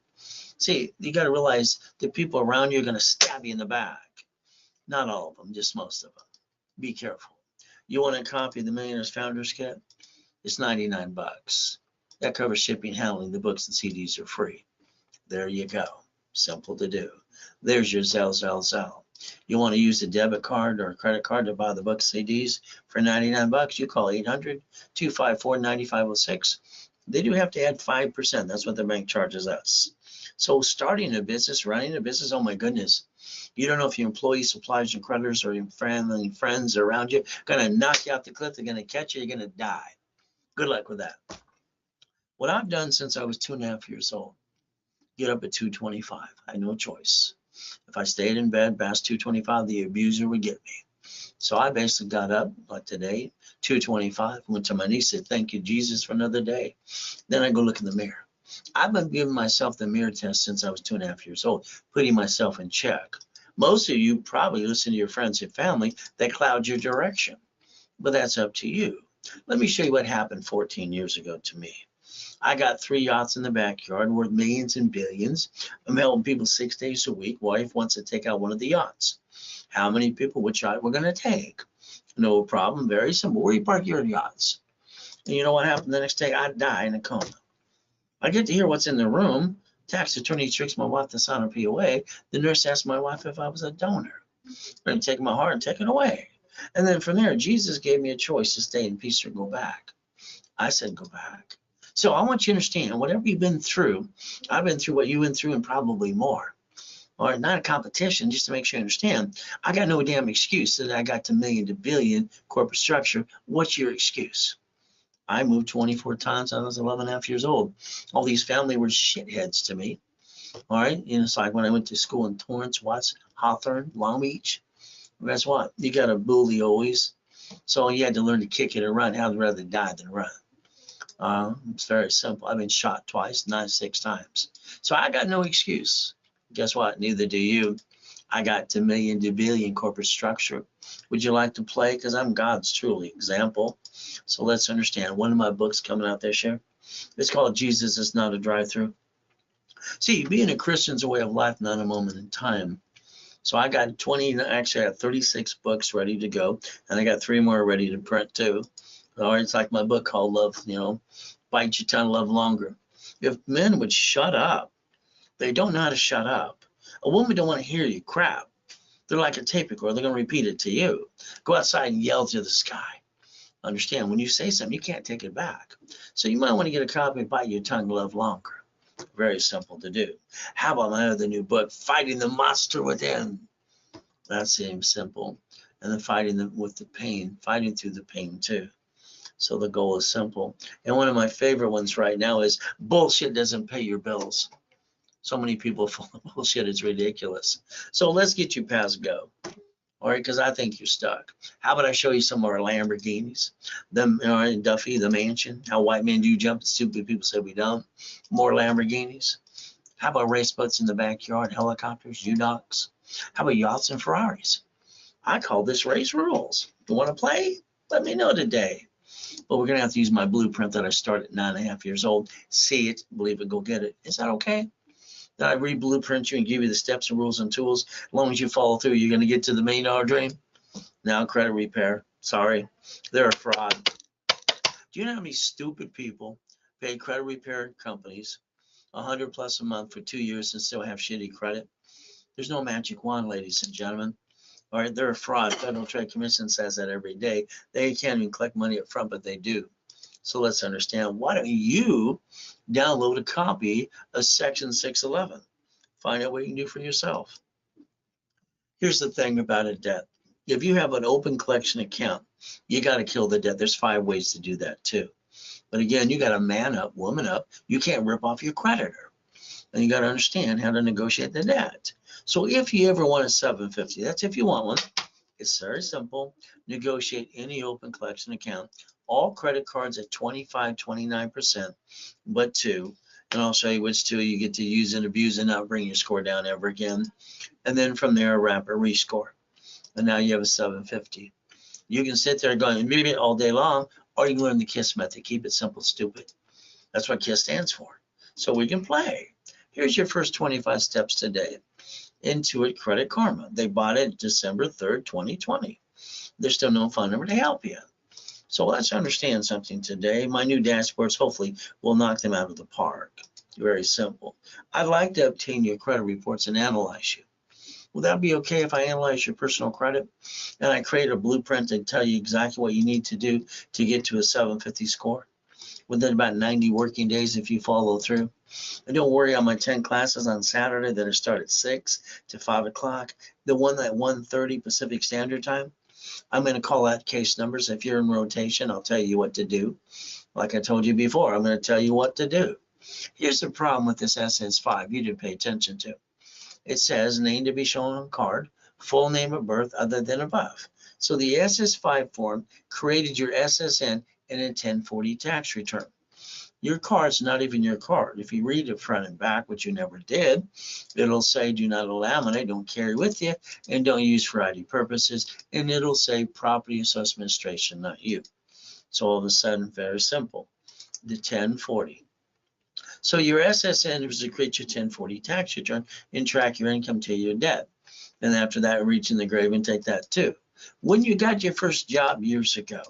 See, you got to realize the people around you are going to stab you in the back. Not all of them, just most of them. Be careful. You want a copy of the Millionaires Founders Kit? It's 99 bucks. That covers shipping, handling. The books and CDs are free. There you go. Simple to do. There's your Zell. You want to use a debit card or a credit card to buy the book CDs for 99 bucks? You call 800-254-9506. They do have to add 5%. That's what the bank charges us. So starting a business, running a business, oh my goodness. You don't know if your employees, suppliers, and creditors or your family and friends around you going to knock you off the cliff. They're going to catch you. You're going to die. Good luck with that. What I've done since I was 2.5 years old, get up at 2:25. I had no choice. If I stayed in bed past 2:25, the abuser would get me. So I basically got up, like today, 2:25, went to my niece, said, thank you, Jesus, for another day. Then I go look in the mirror. I've been giving myself the mirror test since I was 2.5 years old, putting myself in check. Most of you probably listen to your friends and family that cloud your direction, but that's up to you. Let me show you what happened 14 years ago to me. I got 3 yachts in the backyard worth millions and billions. I'm helping people 6 days a week. Wife wants to take out one of the yachts. How many people, which yacht we're going to take? No problem. Very simple. Where do you park your yachts? And you know what happened the next day? I die in a coma. I get to hear what's in the room. Tax attorney tricks my wife to sign a POA. The nurse asked my wife if I was a donor. They're going to take my heart and take it away. And then from there, Jesus gave me a choice to stay in peace or go back. I said, go back. So I want you to understand, whatever you've been through, I've been through what you went through and probably more. All right, not a competition, just to make sure you understand. I got no damn excuse that I got to million to billion corporate structure. What's your excuse? I moved 24 times. I was 11.5 years old. All these family were shitheads to me. All right, it's like when I went to school in Torrance, Watts, Hawthorne, Long Beach. Guess what? You got a bully always. So you had to learn to kick it and run. I'd rather die than run. It's very simple. I've been shot twice, 6 times. So I got no excuse. Guess what? Neither do you. I got to million to billion corporate structure. Would you like to play? Because I'm God's truly example. So let's understand. One of my books coming out this year. It's called Jesus is Not a Drive-Through. See, being a Christian is a way of life, not a moment in time. So I got 20, actually I have 36 books ready to go. And I got 3 more ready to print too. Or it's like my book called Love, Bite Your Tongue, Love Longer. If men would shut up, they don't know how to shut up. A woman don't want to hear you crap. They're like a tape recorder. They're going to repeat it to you. Go outside and yell to the sky. Understand, when you say something, you can't take it back. So you might want to get a copy of Bite Your Tongue, Love Longer. Very simple to do. How about my other new book, Fighting the Monster Within? That seems simple. And then fighting with the pain, fighting through the pain too. So the goal is simple. And one of my favorite ones right now is bullshit doesn't pay your bills. So many people full of bullshit, it's ridiculous. So let's get you past go. All right, because I think you're stuck. How about I show you some of our Lamborghinis? Them, Duffy, the mansion, how white men do jump, stupid people say we don't. More Lamborghinis. How about race boats in the backyard, helicopters, U-Docks? How about yachts and Ferraris? I call this Ray's Rules. You want to play? Let me know today. But we're going to have to use my blueprint that I started at 9.5 years old. See it, believe it, go get it. Is that okay? That I re-blueprint you and give you the steps and rules and tools. As long as you follow through, you're going to get to the $1 million dream. Now credit repair. Sorry, they're a fraud. Do you know how many stupid people pay credit repair companies $100+ a month for 2 years and still have shitty credit? There's no magic wand, ladies and gentlemen. All right, they're a fraud. Federal Trade Commission says that every day. They can't even collect money up front, but they do. So let's understand. Why don't you download a copy of Section 611? Find out what you can do for yourself. Here's the thing about a debt. If you have an open collection account, you got to kill the debt. There's 5 ways to do that too. But again, you got to man up, woman up. You can't rip off your creditor. And you got to understand how to negotiate the debt. So if you ever want a 750, that's if you want one. It's very simple. Negotiate any open collection account. All credit cards at 25-29%, but 2. And I'll show you which 2 you get to use and abuse and not bring your score down ever again. And then from there, a rapid rescore. And now you have a 750. You can sit there going maybe all day long, or you can learn the KISS method. Keep it simple, stupid. That's what KISS stands for. So we can play. Here's your first 25 steps today. Intuit Credit Karma. They bought it December 3rd, 2020. There's still no phone number to help you. So let's understand something today. My new dashboards hopefully will knock them out of the park. Very simple. I'd like to obtain your credit reports and analyze you. Will that be okay if I analyze your personal credit and I create a blueprint and tell you exactly what you need to do to get to a 750 score within about 90 working days if you follow through? And don't worry, on my 10 classes on Saturday that start at 6 to 5 o'clock, the one at 1:30 Pacific Standard Time, I'm going to call out case numbers. If you're in rotation, I'll tell you what to do. Like I told you before, I'm going to tell you what to do. Here's the problem with this SS5 you didn't pay attention to. It says name to be shown on card, full name of birth other than above. So the SS5 form created your SSN in a 1040 tax return. Your card's not even your card. If you read it front and back, which you never did, it'll say do not laminate, don't carry with you, and don't use for ID purposes, and it'll say Property Assessment Administration, not you. So all of a sudden, very simple, the 1040. So your SSN is to create your 1040 tax return and track your income to your debt. And after that, reach in the grave and take that too. When you got your first job years ago,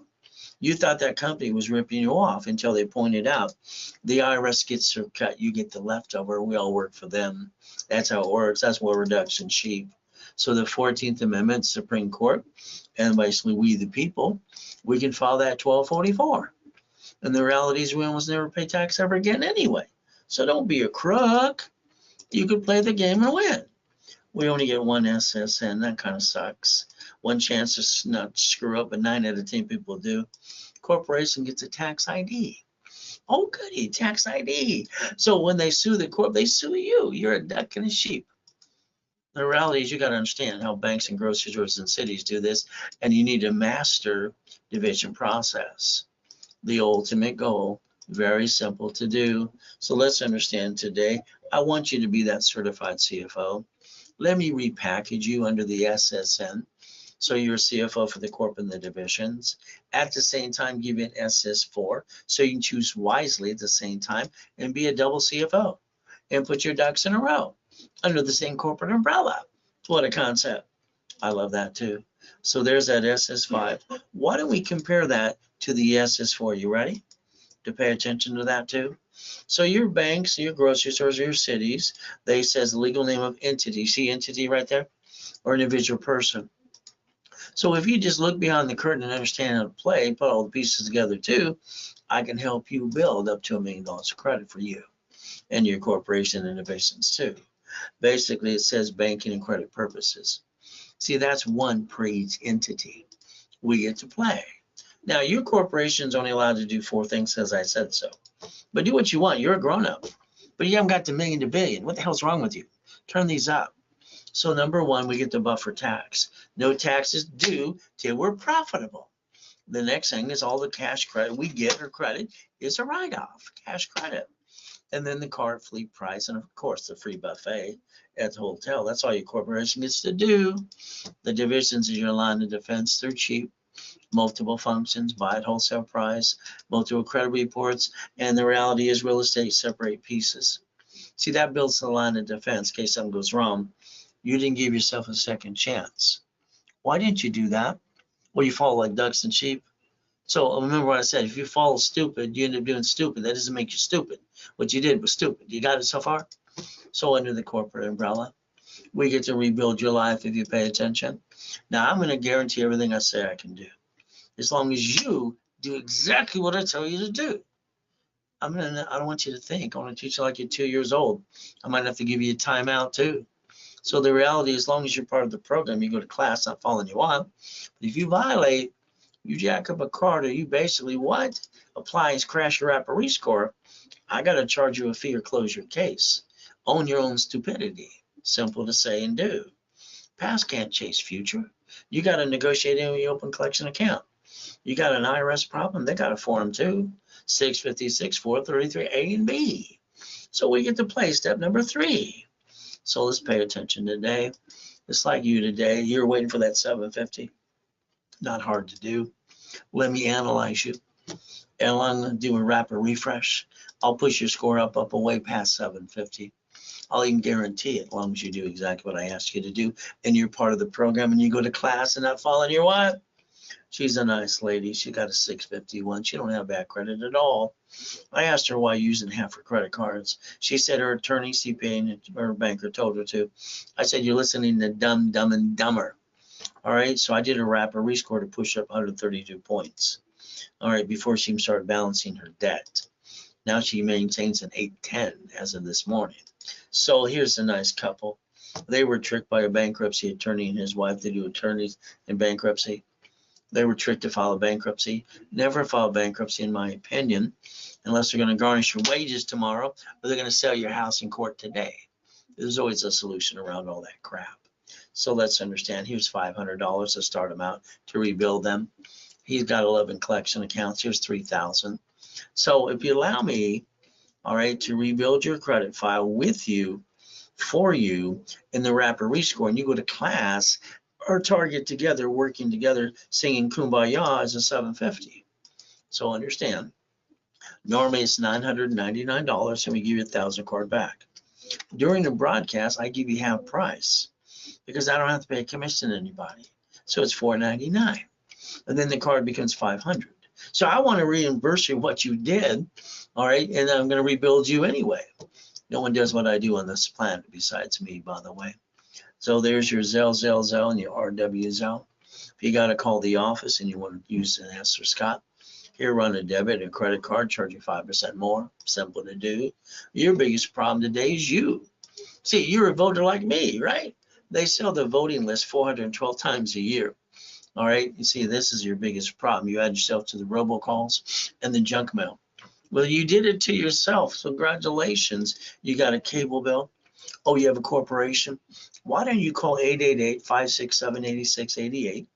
you thought that company was ripping you off until they pointed out the IRS gets their cut, you get the leftover, we all work for them. That's how it works. That's what reduction cheap. So the 14th Amendment, Supreme Court, and basically we the people, we can file that 1244. And the reality is we almost never pay tax ever again anyway. So don't be a crook. You could play the game and win. We only get one SSN. That kind of sucks. One chance to not screw up, but 9 out of 10 people do. Corporation gets a tax ID. Oh, goody, tax ID. So when they sue the corp, they sue you. You're a duck and a sheep. The reality is you got to understand how banks and grocery stores and cities do this, and you need to master division process. The ultimate goal, very simple to do. So let's understand today. I want you to be that certified CFO. Let me repackage you under the SSN. So you're a CFO for the corp and the divisions. At the same time, give it SS4 so you can choose wisely at the same time and be a double CFO and put your ducks in a row under the same corporate umbrella. What a concept. I love that too. So there's that SS5. Why don't we compare that to the SS4? You ready to pay attention to that too? So your banks, your grocery stores, your cities, they says the legal name of entity. See entity right there? Or individual person. So if you just look beyond the curtain and understand how to play, put all the pieces together too, I can help you build up to $1 million of credit for you and your corporation and divisions too. Basically, it says banking and credit purposes. See, that's one per each entity we get to play. Now, your corporation's only allowed to do 4 things as I said so. But do what you want. You're a grown-up. But you haven't got the million to billion. What the hell's wrong with you? Turn these up. So number 1, we get the buffer tax. No taxes due till we're profitable. The next thing is all the cash credit we get or credit is a write-off, cash credit. and then the card fleet price, and of course the free buffet at the hotel. That's all your corporation gets to do. The divisions of your line of defense, they're cheap. Multiple functions, buy at wholesale price, multiple credit reports, and the reality is real estate separate pieces. See, that builds the line of defense in case something goes wrong. You didn't give yourself a second chance. Why didn't you do that? Well, you follow like ducks and sheep. So remember what I said, if you follow stupid, you end up doing stupid. That doesn't make you stupid. What you did was stupid. You got it so far? So under the corporate umbrella, we get to rebuild your life if you pay attention. Now, I'm going to guarantee everything I say I can do, as long as you do exactly what I tell you to do. I don't want you to think. I want to teach you like you're 2 years old. I might have to give you a timeout too. So the reality, as long as you're part of the program, you go to class, not following you on. But if you violate, you jack up a card, or you basically what? Applies, crash your app or rescore, I got to charge you a fee or close your case. Own your own stupidity. Simple to say and do. Past can't chase future. You got to negotiate in your open collection account. You got an IRS problem, they got a form too. 656 433 A and B. So we get to play step number 3. So let's pay attention today. It's like you today. You're waiting for that 750. Not hard to do. Let me analyze you. And I'm going to do a rapid refresh. I'll push your score up way past 750. I'll even guarantee it, as long as you do exactly what I asked you to do, and you're part of the program, and you go to class and not following your what? She's a nice lady. She got a 651. She don't have bad credit at all. I asked her why using half her credit cards. She said her attorney, CPA, and her banker told her to. I said, you're listening to Dumb, Dumb, and Dumber. All right, so I did a rapid rescore to push up 132 points. All right, before she even started balancing her debt. Now she maintains an 810 as of this morning. So here's a nice couple. They were tricked by a bankruptcy attorney and his wife. They do attorneys in bankruptcy. They were tricked to file a bankruptcy. Never file bankruptcy, in my opinion, unless they're going to garnish your wages tomorrow, or they're going to sell your house in court today. There's always a solution around all that crap. So let's understand. Here's $500 to start them out to rebuild them. He's got 11 collection accounts. Here's 3,000. So if you allow me, all right, to rebuild your credit file with you, for you, in the rapid rescore, and you go to class or Target together, working together, singing Kumbaya, is a 750. So understand, normally it's $999, and we give you 1,000 card back. During the broadcast, I give you half price because I don't have to pay a commission to anybody. So it's $499, and then the card becomes $500. So I want to reimburse you what you did, all right, and I'm going to rebuild you anyway. No one does what I do on this planet besides me, by the way. So there's your Zelle, and your RW Zelle. If you got to call the office and you want to use an S or Scott, here, run a debit and credit card, charge you 5% more. Simple to do. Your biggest problem today is you. See, you're a voter like me, right? They sell the voting list 412 times a year. All right, you see, this is your biggest problem. You add yourself to the robocalls and the junk mail. Well, you did it to yourself. So congratulations. You got a cable bill. Oh, you have a corporation. Why don't you call 888-567-8688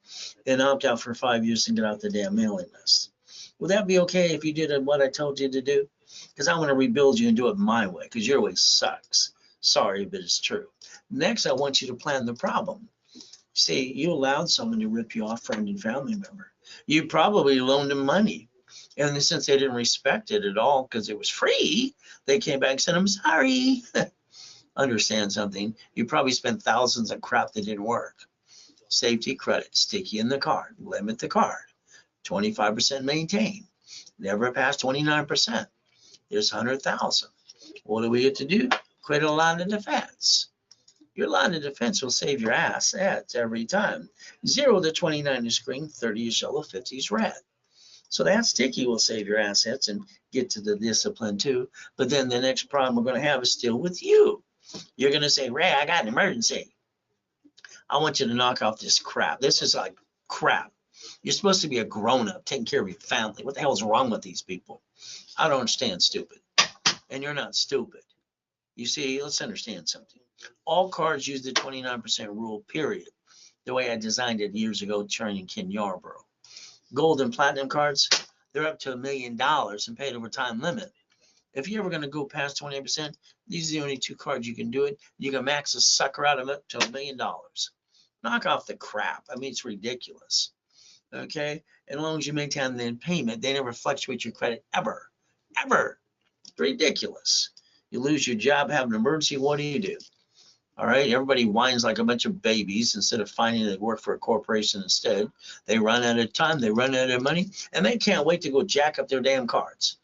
and opt out for 5 years and get out the damn mailing list? Would that be okay if you did what I told you to do? Because I want to rebuild you and do it my way, because your way sucks. Sorry, but it's true. Next, I want you to plan the problem. See, you allowed someone to rip you off, friend and family member. You probably loaned them money. And since they didn't respect it at all because it was free, they came back and said, I'm sorry. Understand something. You probably spent thousands on crap that didn't work. Safety credit, sticky in the card, limit the card, 25% maintain, never past 29%. There's 100,000. What do we get to do? Create a line of defense. Your line of defense will save your assets every time. 0 to 29 is green, 30 is yellow, 50 is red. So that sticky will save your assets and get to the discipline too. But then the next problem we're going to have is still with you. You're going to say, Ray, I got an emergency. I want you to knock off this crap. This is like crap. You're supposed to be a grown-up, taking care of your family. What the hell is wrong with these people? I don't understand stupid. And you're not stupid. You see, let's understand something. All cards use the 29% rule, period. The way I designed it years ago, training Ken Yarborough. Gold and platinum cards, they're up to $1 million and paid over time limit. If you're ever going to go past 28%, these are the only two cards you can do it. You can max a sucker out of it to $1 million. Knock off the crap. I mean, it's ridiculous. Okay? As long as you maintain the payment, they never fluctuate your credit ever. Ever. It's ridiculous. You lose your job, have an emergency, what do? All right, everybody whines like a bunch of babies instead of finding they work for a corporation instead. They run out of time, they run out of money, and they can't wait to go jack up their damn cards.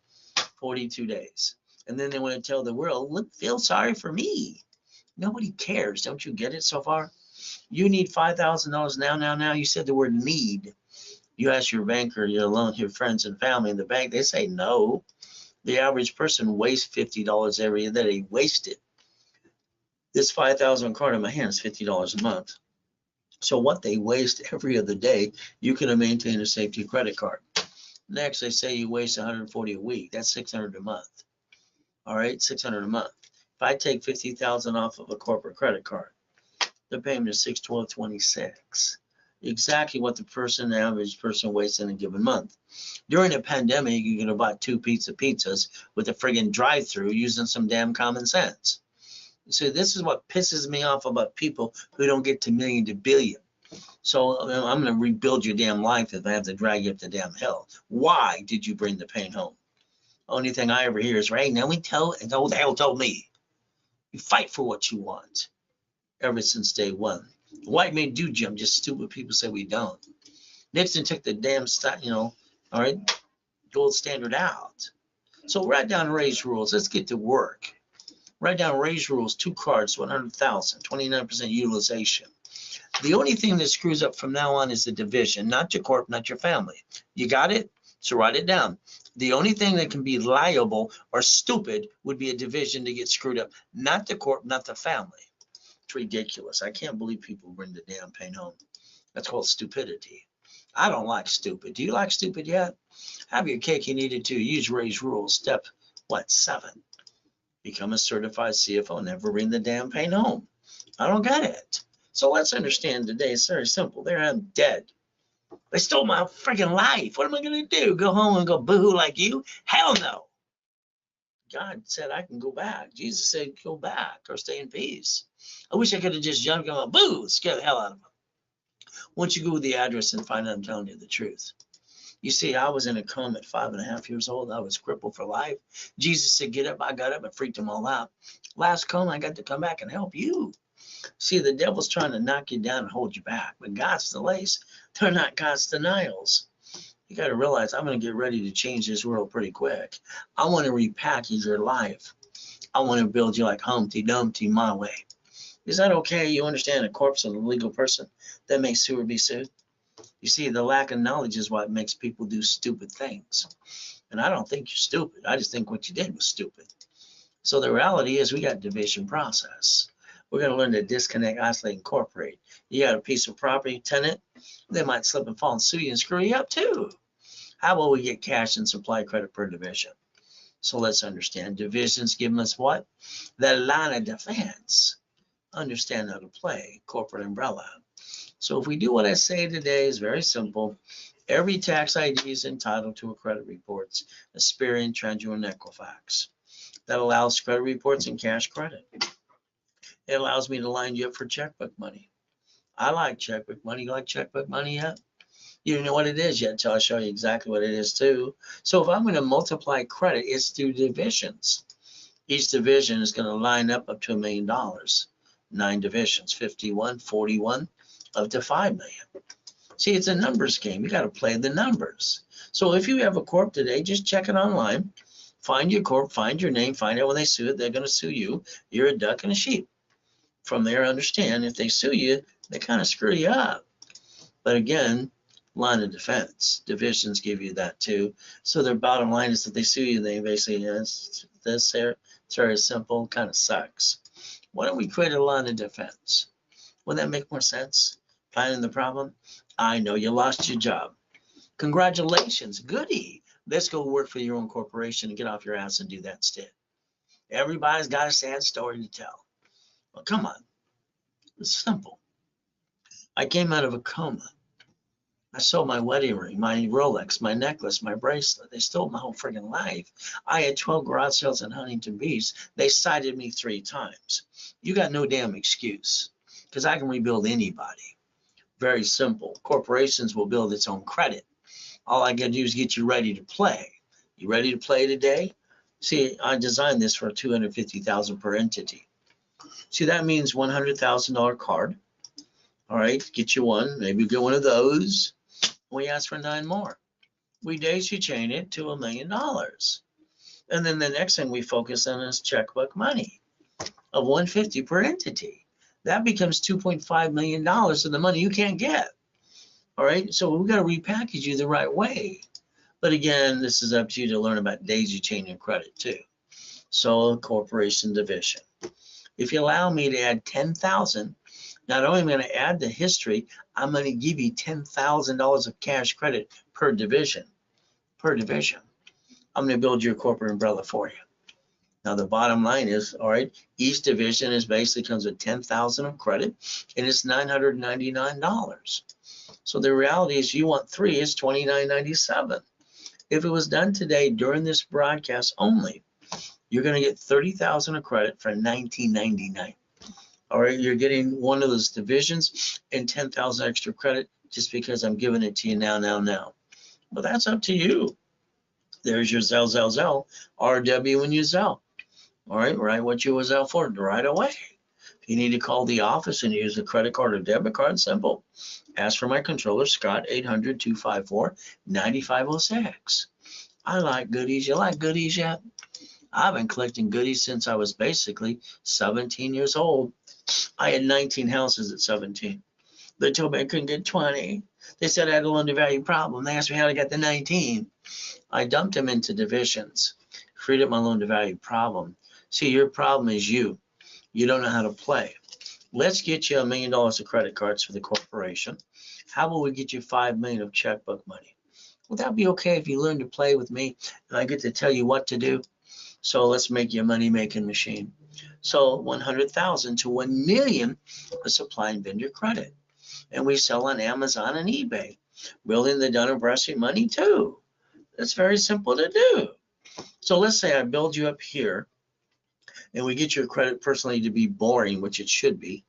42 days. And then they want to tell the world, look, feel sorry for me. Nobody cares. Don't you get it so far? You need $5,000 now. You said the word need. You ask your banker, your friends and family in the bank, they say no. The average person wastes $50 every day. They waste it. This 5,000 card in my hand is $50 a month. So what they waste every other day, you can maintain a safety credit card. Next, they say you waste 140 a week. That's 600 a month. All right, 600 a month. If I take 50,000 off of a corporate credit card, the payment is 612.26. Exactly what the average person wastes in a given month. During a pandemic, you could have bought 2 pizzas with a friggin' drive-through using some damn common sense. So this is what pisses me off about people who don't get to million to billion. So I'm going to rebuild your damn life if I have to drag you up the damn hill. Why did you bring the pain home? Only thing I ever hear is, Ray, no one the hell told me. You fight for what you want ever since day one. White men do, Jim. Just stupid people say we don't. Nixon took the damn, all right, gold standard out. So write down Ray's rules. Let's get to work. Write down Ray's rules, 2 cards, 100,000, 29% utilization. The only thing that screws up from now on is the division, not your corp, not your family. You got it? So write it down. The only thing that can be liable or stupid would be a division to get screwed up, not the corp, not the family. It's ridiculous. I can't believe people bring the damn pain home. That's called stupidity. I don't like stupid. Do you like stupid yet? Have your cake and eat it too. Use Ray's rules. Step, 7? Become a certified CFO. Never bring the damn pain home. I don't get it. So let's understand today. It's very simple. There I'm dead. They stole my freaking life. What am I going to do? Go home and go boo-hoo like you? Hell no. God said I can go back. Jesus said go back or stay in peace. I wish I could have just jumped and boo, scare the hell out of them. Once you Google the address and find out I'm telling you the truth. You see, I was in a coma at 5.5 years old. I was crippled for life. Jesus said, get up. I got up and freaked them all out. Last coma, I got to come back and help you. See, the devil's trying to knock you down and hold you back. But God's delays, they're not God's denials. You got to realize I'm going to get ready to change this world pretty quick. I want to repackage your life. I want to build you like Humpty Dumpty my way. Is that okay? You understand a corpse of a legal person that may sue or be sued? You see, the lack of knowledge is what makes people do stupid things. And I don't think you're stupid. I just think what you did was stupid. So the reality is we got division process. We're going to learn to disconnect, isolate, incorporate. You got a piece of property, tenant, they might slip and fall and sue you and screw you up too. How about we get cash and supply credit per division? So let's understand. Divisions give us what? The line of defense. Understand how to play corporate umbrella. So if we do what I say today, is very simple. Every tax ID is entitled to a credit reports, Experian, Trendure, and Equifax. That allows credit reports and cash credit. It allows me to line you up for checkbook money. I like checkbook money. You like checkbook money yet? You don't know what it is yet until I show you exactly what it is too. So if I'm going to multiply credit, it's through divisions. Each division is going to line up to $1 million. 9 divisions, 51, 41, up to 5 million. See, it's a numbers game. You got to play the numbers. So if you have a corp today, just check it online. Find your corp, find your name, find out when they sue it. They're going to sue you. You're a duck and a sheep. From there, understand if they sue you, they kind of screw you up. But again, line of defense. Divisions give you that too. So their bottom line is that they sue you, they basically, this here, it's very simple, kind of sucks. Why don't we create a line of defense? Wouldn't that make more sense? Finding the problem? I know you lost your job. Congratulations, goody. Let's go work for your own corporation and get off your ass and do that instead. Everybody's got a sad story to tell. Well, come on. It's simple. I came out of a coma. I sold my wedding ring, my Rolex, my necklace, my bracelet. They stole my whole friggin' life. I had 12 garage sales in Huntington Beach. They cited me 3 times. You got no damn excuse because I can rebuild anybody. Very simple. Corporations will build its own credit. All I got to do is get you ready to play. You ready to play today? See, I designed this for $250,000 per entity. See, that means $100,000 card. All right, get you one. Maybe get one of those. We ask for 9 more. We daisy chain it to $1 million. And then the next thing we focus on is checkbook money of 150 per entity. That becomes $2.5 million of the money you can't get. All right, so we've got to repackage you the right way. But again, this is up to you to learn about daisy chain and credit too. So corporation division. If you allow me to add 10,000, not only am I going to add the history, I'm going to give you $10,000 of cash credit per division. Per division. I'm going to build your corporate umbrella for you. Now the bottom line is, all right, each division is basically comes with 10,000 of credit, and it's $999. So the reality is, you want 3 is $29.97. If it was done today during this broadcast only, you're going to get 30,000 of credit for $19.99. All right, you're getting one of those divisions and 10,000 extra credit just because I'm giving it to you now. But that's up to you. There's your Zell, RW when you Zell. All right, write what you was out for right away. If you need to call the office and use a credit card or debit card, simple. Ask for my controller, Scott, 800-254-9506. I like goodies. You like goodies yet? I've been collecting goodies since I was basically 17 years old. I had 19 houses at 17. They told me I couldn't get 20. They said I had a loan to value problem. They asked me how to get the 19. I dumped them into divisions, freed up my loan to value problem. See, your problem is you. You don't know how to play. Let's get you $1 million of credit cards for the corporation. How about we get you $5 million of checkbook money? Would that be okay if you learn to play with me and I get to tell you what to do? So let's make you a money-making machine. So 100,000 to 1 million of supply and vendor credit. And we sell on Amazon and eBay. Building the Dun & Bradstreet money too. That's very simple to do. So let's say I build you up here and we get your credit personally to be boring, which it should be.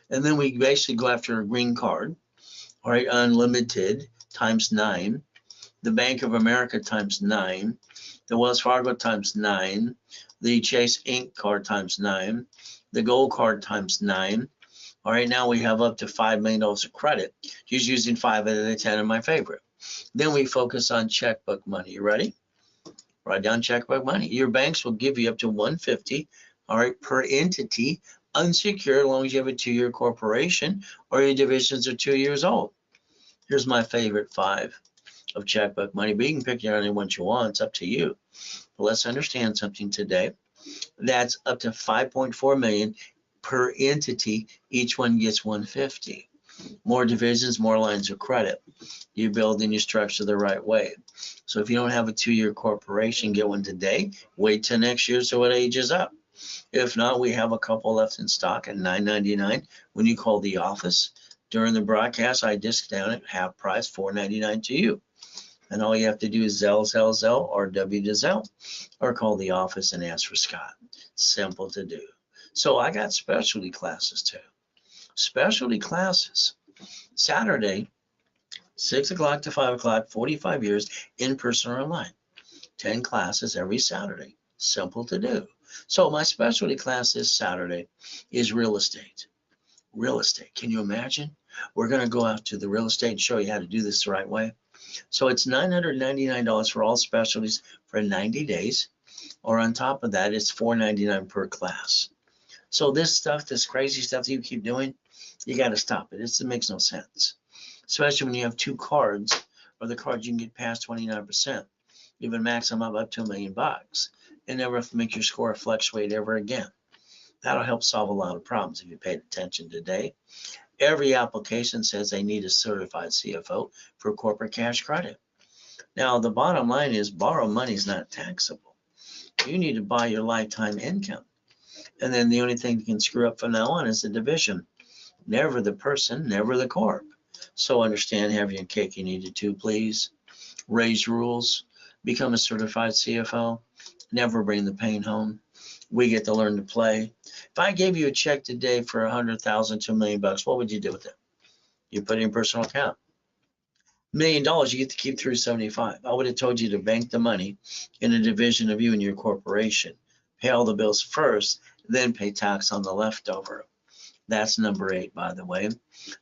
And then we basically go after a green card, all right, unlimited times 9, the Bank of America times 9, the Wells Fargo times 9, the Chase Inc. card times 9, the Gold card times 9. All right, now we have up to $5 million of credit. Just using 5 out of the 10 in my favorite. Then we focus on checkbook money. You ready? Write down checkbook money. Your banks will give you up to 150, all right, per entity, unsecured, as long as you have a 2-year corporation or your divisions are 2 years old. Here's my favorite 5 of checkbook money, but you can pick any one you want. It's up to you. But let's understand something today. That's up to 5.4 million per entity. Each one gets 150. More divisions, more lines of credit. You build and you structure the right way. So if you don't have a 2-year corporation, get one today. Wait till next year so it ages up. If not, we have a couple left in stock at $9.99 when you call the office. During the broadcast, I discount it half price, $4.99 to you. And all you have to do is Zell, or W to Zell, or call the office and ask for Scott. Simple to do. So I got specialty classes too. Specialty classes. Saturday, 6 o'clock to 5 o'clock, 45 years, in person or online. 10 classes every Saturday. Simple to do. So my specialty class this Saturday is real estate. Real estate. Can you imagine? We're going to go out to the real estate and show you how to do this the right way. So it's $999 for all specialties for 90 days. Or on top of that, it's $499 per class. So this stuff, this crazy stuff that you keep doing, you got to stop it. It makes no sense. Especially when you have 2 cards, or the cards you can get past 29%. Even max them up to $1 million. And never have to make your score fluctuate ever again. That'll help solve a lot of problems if you paid attention today. Every application says they need a certified CFO for corporate cash credit. Now, the bottom line is borrowed money is not taxable. You need to buy your lifetime income. And then the only thing you can screw up from now on is the division. Never the person, never the corp. So understand, have your cake and eat it too, please. Raise rules. Become a certified CFO. Never bring the pain home. We get to learn to play. If I gave you a check today for 100,000 to $1,000,000, what would you do with it? You put it in your personal account. $1,000,000, you get to keep 375. I would have told you to bank the money in a division of you and your corporation. Pay all the bills first, then pay tax on the leftover. That's number 8, by the way.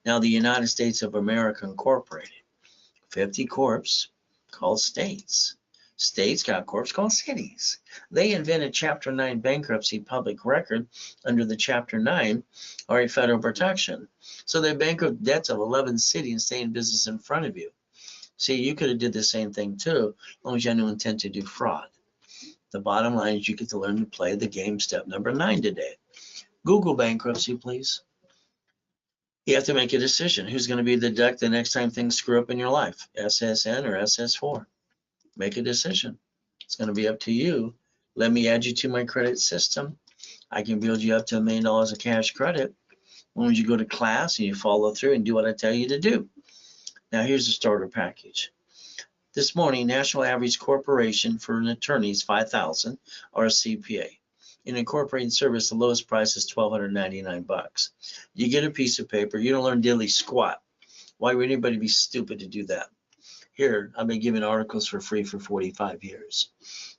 Now, the United States of America Incorporated, 50 corps called states. States got corps called cities. They invented Chapter 9 bankruptcy public record under the Chapter 9 or a federal protection. So they bankrupt debts of 11 cities and stay in business in front of you. See, you could have did the same thing too, as long as you had no intent to do fraud. The bottom line is you get to learn to play the game. Step number 9 today. Google bankruptcy, please. You have to make a decision. Who's going to be the duck the next time things screw up in your life? SSN or SS4? Make a decision. It's going to be up to you. Let me add you to my credit system. I can build you up to $1 million of cash credit as long as you go to class and you follow through and do what I tell you to do. Now here's the starter package. This morning, national average corporation for an attorney is $5,000 or a CPA. In incorporating service, the lowest price is $1,299. You get a piece of paper. You don't learn diddly squat. Why would anybody be stupid to do that? Here, I've been giving articles for free for 45 years.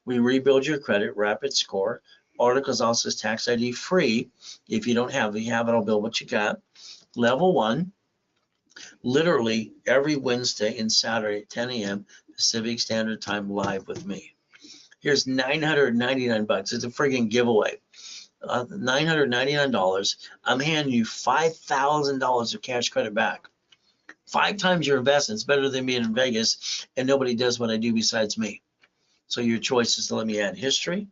We rebuild your credit, rapid score. Articles also is tax ID free. If you don't have it, you have it, I'll build what you got. Level 1, literally every Wednesday and Saturday at 10 a.m. Pacific Standard Time live with me. Here's $999. It's a friggin' giveaway. $999. I'm handing you $5,000 of cash credit back. 5 times your investment. It's better than being in Vegas and nobody does what I do besides me. So your choice is to let me add history.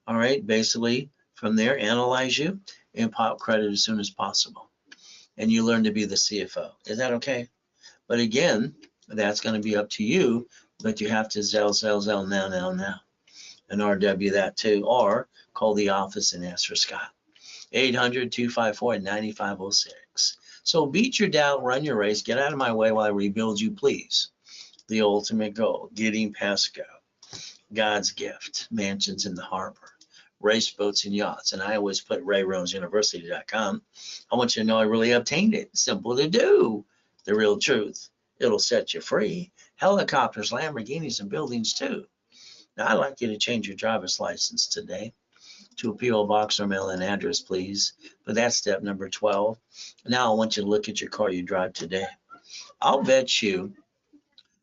All right, basically from there, analyze you and pop credit as soon as possible. And you learn to be the CFO. Is that okay? But again, that's going to be up to you, but you have to Zelle now. And RW that too, or call the office and ask for Scott. 800-254-9506. So beat your doubt, run your race, get out of my way while I rebuild you, please. The ultimate goal, getting past go. God's gift, mansions in the harbor, race boats and yachts. And I always put RayReynoldsUniversity.com. I want you to know I really obtained it. Simple to do. The real truth. It'll set you free. Helicopters, Lamborghinis, and buildings too. Now, I'd like you to change your driver's license today to a P.O. Box or mail-in address, please. But that's step number 12. Now I want you to look at your car you drive today. I'll bet you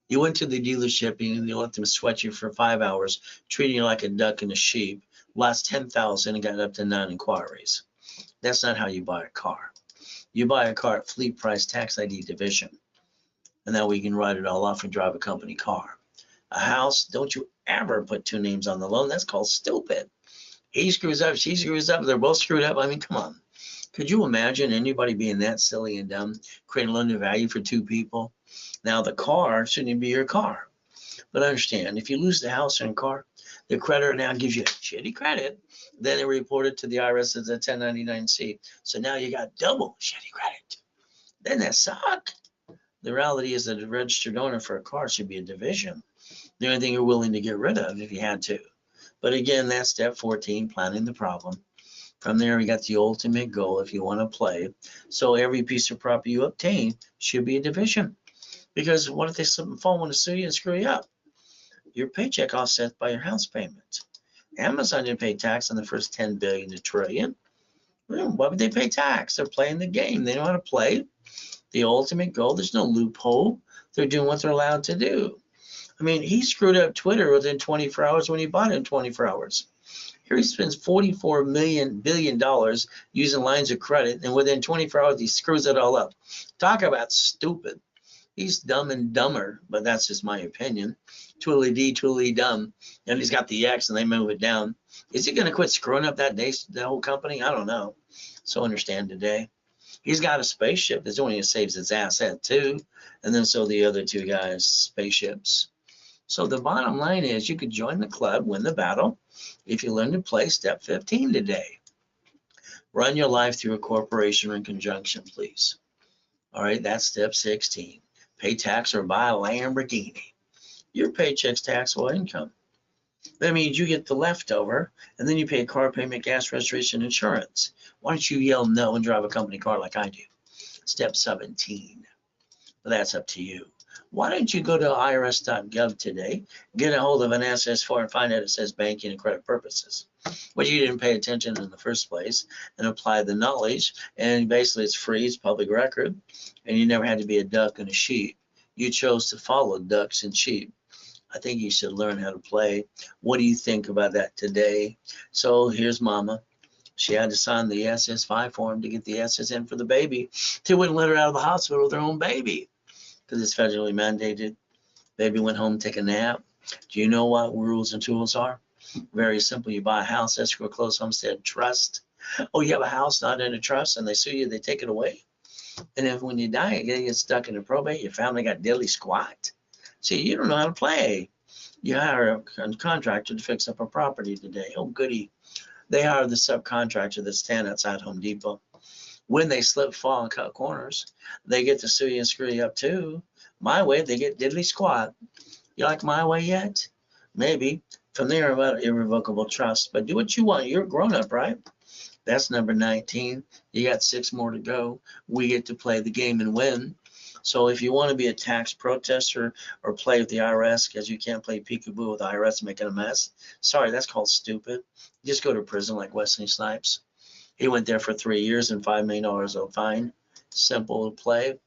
went to the dealership and you let them sweat you for 5 hours, treating you like a duck and a sheep, lost 10,000 and got up to 9 inquiries. That's not how you buy a car. You buy a car at Fleet Price Tax ID Division. And now we can write it all off and drive a company car. A house, don't you ever put 2 names on the loan. That's called stupid. He screws up, she screws up, they're both screwed up. I mean, come on. Could you imagine anybody being that silly and dumb, creating a loan of value for 2 people? Now, the car shouldn't be your car. But understand, if you lose the house and car, the creditor now gives you shitty credit. Then they report it to the IRS as a 1099-C. So now you got double shitty credit. Doesn't that suck? The reality is that a registered owner for a car should be a division. The only thing you're willing to get rid of if you had to. But again, that's step 14, planning the problem. From there, we got the ultimate goal if you want to play. So every piece of property you obtain should be a division. Because what if they slip and fall, want to sue you and screw you up? Your paycheck offset by your house payment. Amazon didn't pay tax on the first 10 billion to trillion. Well, why would they pay tax? They're playing the game. They know how to play. The ultimate goal, there's no loophole. They're doing what they're allowed to do. I mean, he screwed up Twitter within 24 hours when he bought it in 24 hours. Here he spends $44 billion using lines of credit, and within 24 hours, he screws it all up. Talk about stupid. He's dumb and dumber, but that's just my opinion. Tweedledee, tweedledee dumb. And he's got the X, and they move it down. Is he going to quit screwing up that whole company? I don't know. So understand today. He's got a spaceship. That's only saves his asset, too. And then so the other 2 guys, spaceships. So the bottom line is you could join the club, win the battle, if you learn to play step 15 today. Run your life through a corporation or in conjunction, please. All right, that's step 16. Pay tax or buy a Lamborghini. Your paycheck's taxable income. That means you get the leftover, and then you pay a car payment, gas, registration, insurance. Why don't you yell no and drive a company car like I do? Step 17. That's up to you. Why don't you go to irs.gov today, get a hold of an SS4 and find out it says banking and credit purposes. But you didn't pay attention in the first place and apply the knowledge, and basically it's free, it's public record, and you never had to be a duck and a sheep. You chose to follow ducks and sheep. I think you should learn how to play. What do you think about that today? So here's Mama. She had to sign the SS5 form to get the SSN for the baby. They wouldn't let her out of the hospital with her own baby because it's federally mandated. Baby went home to take a nap. Do you know what rules and tools are? Very simple. You buy a house, escrow, close, homestead, trust. Oh, you have a house not in a trust and they sue you, they take it away. And if when you die, you get stuck in a probate, your family got diddly squat. See, you don't know how to play. You hire a contractor to fix up a property today. Oh, goody. They hire the subcontractor that stand outside Home Depot. When they slip, fall, and cut corners, they get to sue you and screw you up too. My way, they get diddly squat. You like my way yet? Maybe. From there, about irrevocable trust. But do what you want. You're a grown up, right? That's number 19. You got 6 more to go. We get to play the game and win. So if you want to be a tax protester or play with the IRS because you can't play peekaboo with the IRS making a mess, sorry, that's called stupid. Just go to prison like Wesley Snipes. He went there for 3 years and $5 million of fine. Simple to play.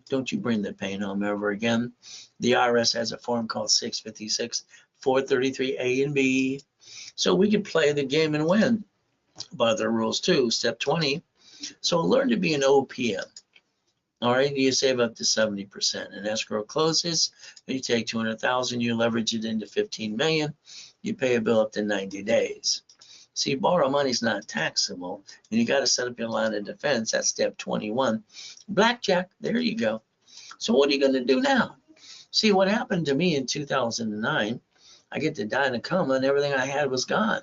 Don't you bring the pain home ever again. The IRS has a form called 656 433 A and B. So we can play the game and win by the rules too. Step 20. So learn to be an OPM. All right, you save up to 70%. And escrow closes, you take 200,000, you leverage it into 15 million, you pay a bill up to 90 days. See, borrow money is not taxable, and you got to set up your line of defense. That's step 21. Blackjack, there you go. So what are you going to do now? See, what happened to me in 2009, I get to die in a coma, and everything I had was gone.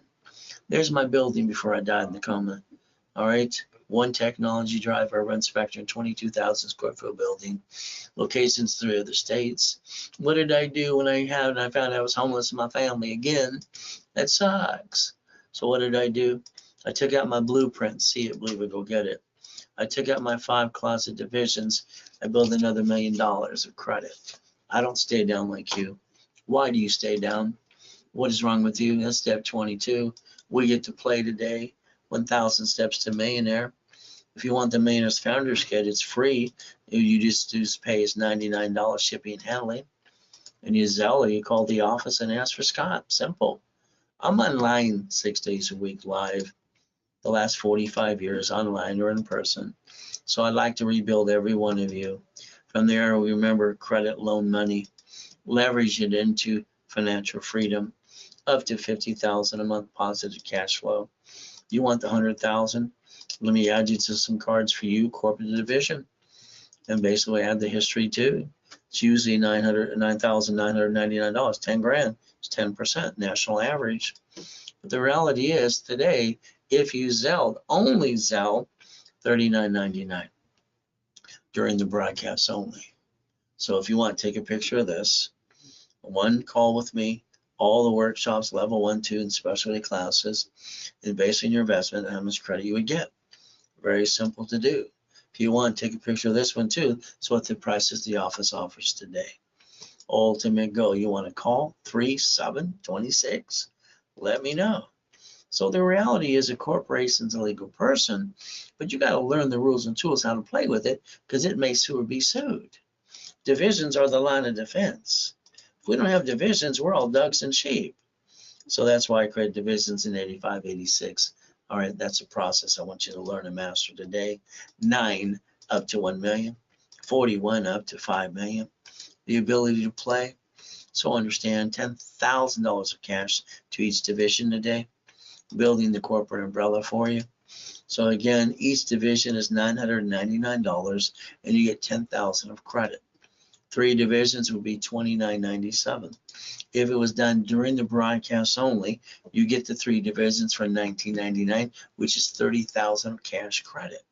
There's my building before I died in the coma. All right. One Technology Drive, Urban Spectrum, 22,000 square foot building, locations 3 other states. What did I do when I found I was homeless in my family again? That sucks. So what did I do? I took out my blueprint, see it, believe it, go get it. I took out my 5 closet divisions. I built another $1 million of credit. I don't stay down like you. Why do you stay down? What is wrong with you? That's step 22. We get to play today. 1,000 steps to millionaire. If you want the Millionaire's Founders Kit, it's free. You just pay us $99 shipping and handling. And you Zelle, you call the office and ask for Scott. Simple. I'm online 6 days a week live. The last 45 years online or in person. So I'd like to rebuild every one of you. From there, we remember credit, loan money. Leverage it into financial freedom. Up to $50,000 a month positive cash flow. You want the 100,000? Let me add you to some cards for you, corporate division, and basically add the history too. It's usually $9,999, 10 grand. It's 10% national average. But the reality is today, if you Zelled, only Zelle, $39.99 during the broadcast only. So if you want to take a picture of this, one call with me, all the workshops, level 1, 2, and specialty classes, and based on your investment, how much credit you would get. Very simple to do. If you want, take a picture of this one too. It's what the prices the office offers today. Ultimate goal. You want to call 3726? Let me know. So the reality is a corporation's a legal person, but you got to learn the rules and tools how to play with it because it may sue or be sued. Divisions are the line of defense. If we don't have divisions, we're all ducks and sheep. So that's why I created divisions in 85, 86. All right, that's a process I want you to learn and master today. 9 up to 1 million, 41 up to 5 million. The ability to play. So understand $10,000 of cash to each division today. Building the corporate umbrella for you. So again, each division is $999 and you get $10,000 of credit. 3 divisions would be $29.97. If it was done during the broadcast only, you get the 3 divisions for $19.99, which is $30,000 of cash credit.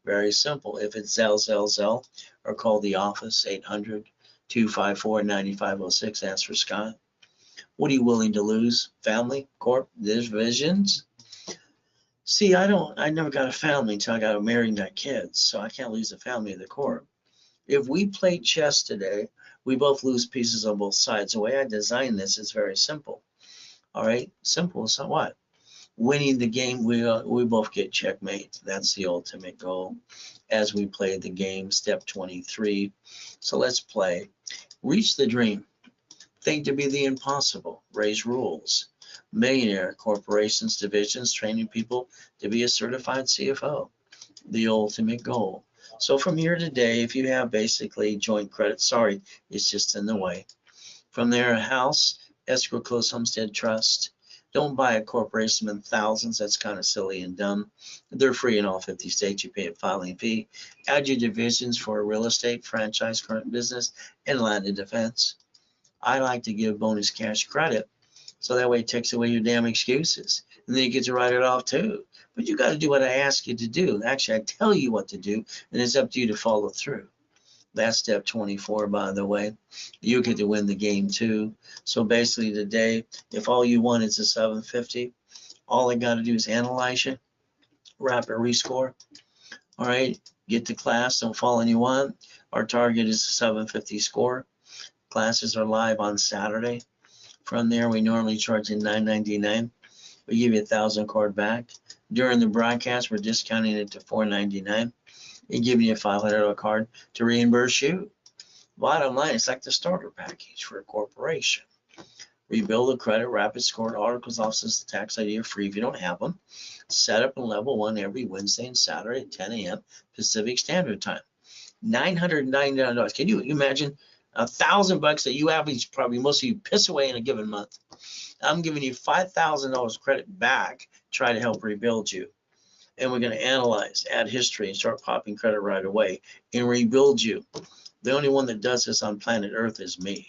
Very simple. If it's Zell, or call the office 800-254-9506. Ask for Scott. What are you willing to lose? Family, corp, divisions? See, I never got a family until I got married and got kids, so I can't lose the family of the corp. If we play chess today, we both lose pieces on both sides. The way I designed this is very simple. All right, simple. So what? Winning the game, we both get checkmate. That's the ultimate goal. As we play the game, step 23. So let's play. Reach the dream. Think to be the impossible. Raise rules. Millionaire corporations, divisions, training people to be a certified CFO. The ultimate goal. So from here today, if you have basically joint credit, sorry, it's just in the way. From there, a house, escrow, closed homestead trust. Don't buy a corporation in thousands. That's kind of silly and dumb. They're free in all 50 states. You pay a filing fee. Add your divisions for real estate, franchise, current business, and land and defense. I like to give bonus cash credit, so that way it takes away your damn excuses. And then you get to write it off too. But you got to do what I ask you to do. Actually, I tell you what to do, and it's up to you to follow through. That's step 24, by the way. You get to win the game too. So basically today, if all you want is a 750, all I got to do is analyze you, rapid rescore. All right, get to class, don't fall anyone. Our target is a 750 score. Classes are live on Saturday. From there, we normally charge you $9.99. We give you 1,000 card back. During the broadcast, we're discounting it to $4.99. And giving you a $500 card to reimburse you. Bottom line, it's like the starter package for a corporation. Rebuild a credit, rapid score, articles, offices, the tax ID are free if you don't have them. Set up in level 1 every Wednesday and Saturday at 10 a.m. Pacific Standard Time. $999. Can you imagine $1,000 that you average, probably most of you piss away in a given month? I'm giving you $5,000 credit back, try to help rebuild you. And we're going to analyze, add history, and start popping credit right away and rebuild you. The only one that does this on planet Earth is me.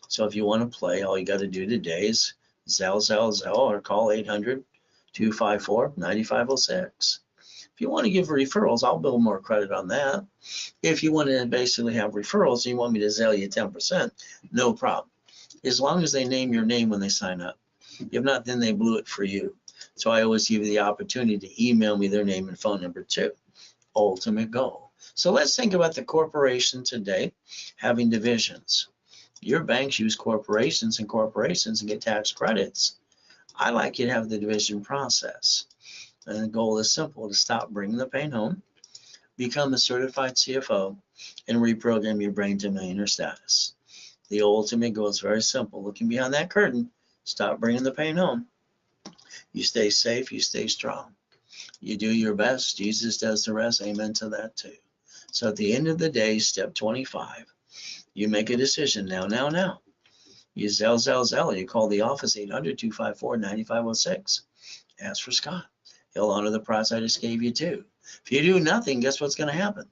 So if you want to play, all you got to do today is Zell, or call 800-254-9506. If you want to give referrals, I'll build more credit on that. If you want to basically have referrals and you want me to Zell you 10%, no problem. As long as they name your name when they sign up. If not, then they blew it for you. So I always give you the opportunity to email me their name and phone number too. Ultimate goal. So let's think about the corporation today having divisions. Your banks use corporations and get tax credits. I like you to have the division process. And the goal is simple: to stop bringing the pain home, become a certified CFO, and reprogram your brain to millionaire status. The ultimate goal is very simple. Looking behind that curtain, stop bringing the pain home. You stay safe, you stay strong. You do your best, Jesus does the rest. Amen to that too. So at the end of the day, step 25, you make a decision now. You Zell. You call the office 800-254-9506. Ask for Scott. He'll honor the price I just gave you too. If you do nothing, guess what's going to happen?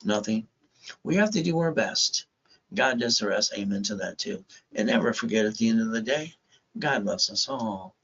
Nothing. We have to do our best. God does the rest. Amen to that too. And never forget, at the end of the day, God loves us all.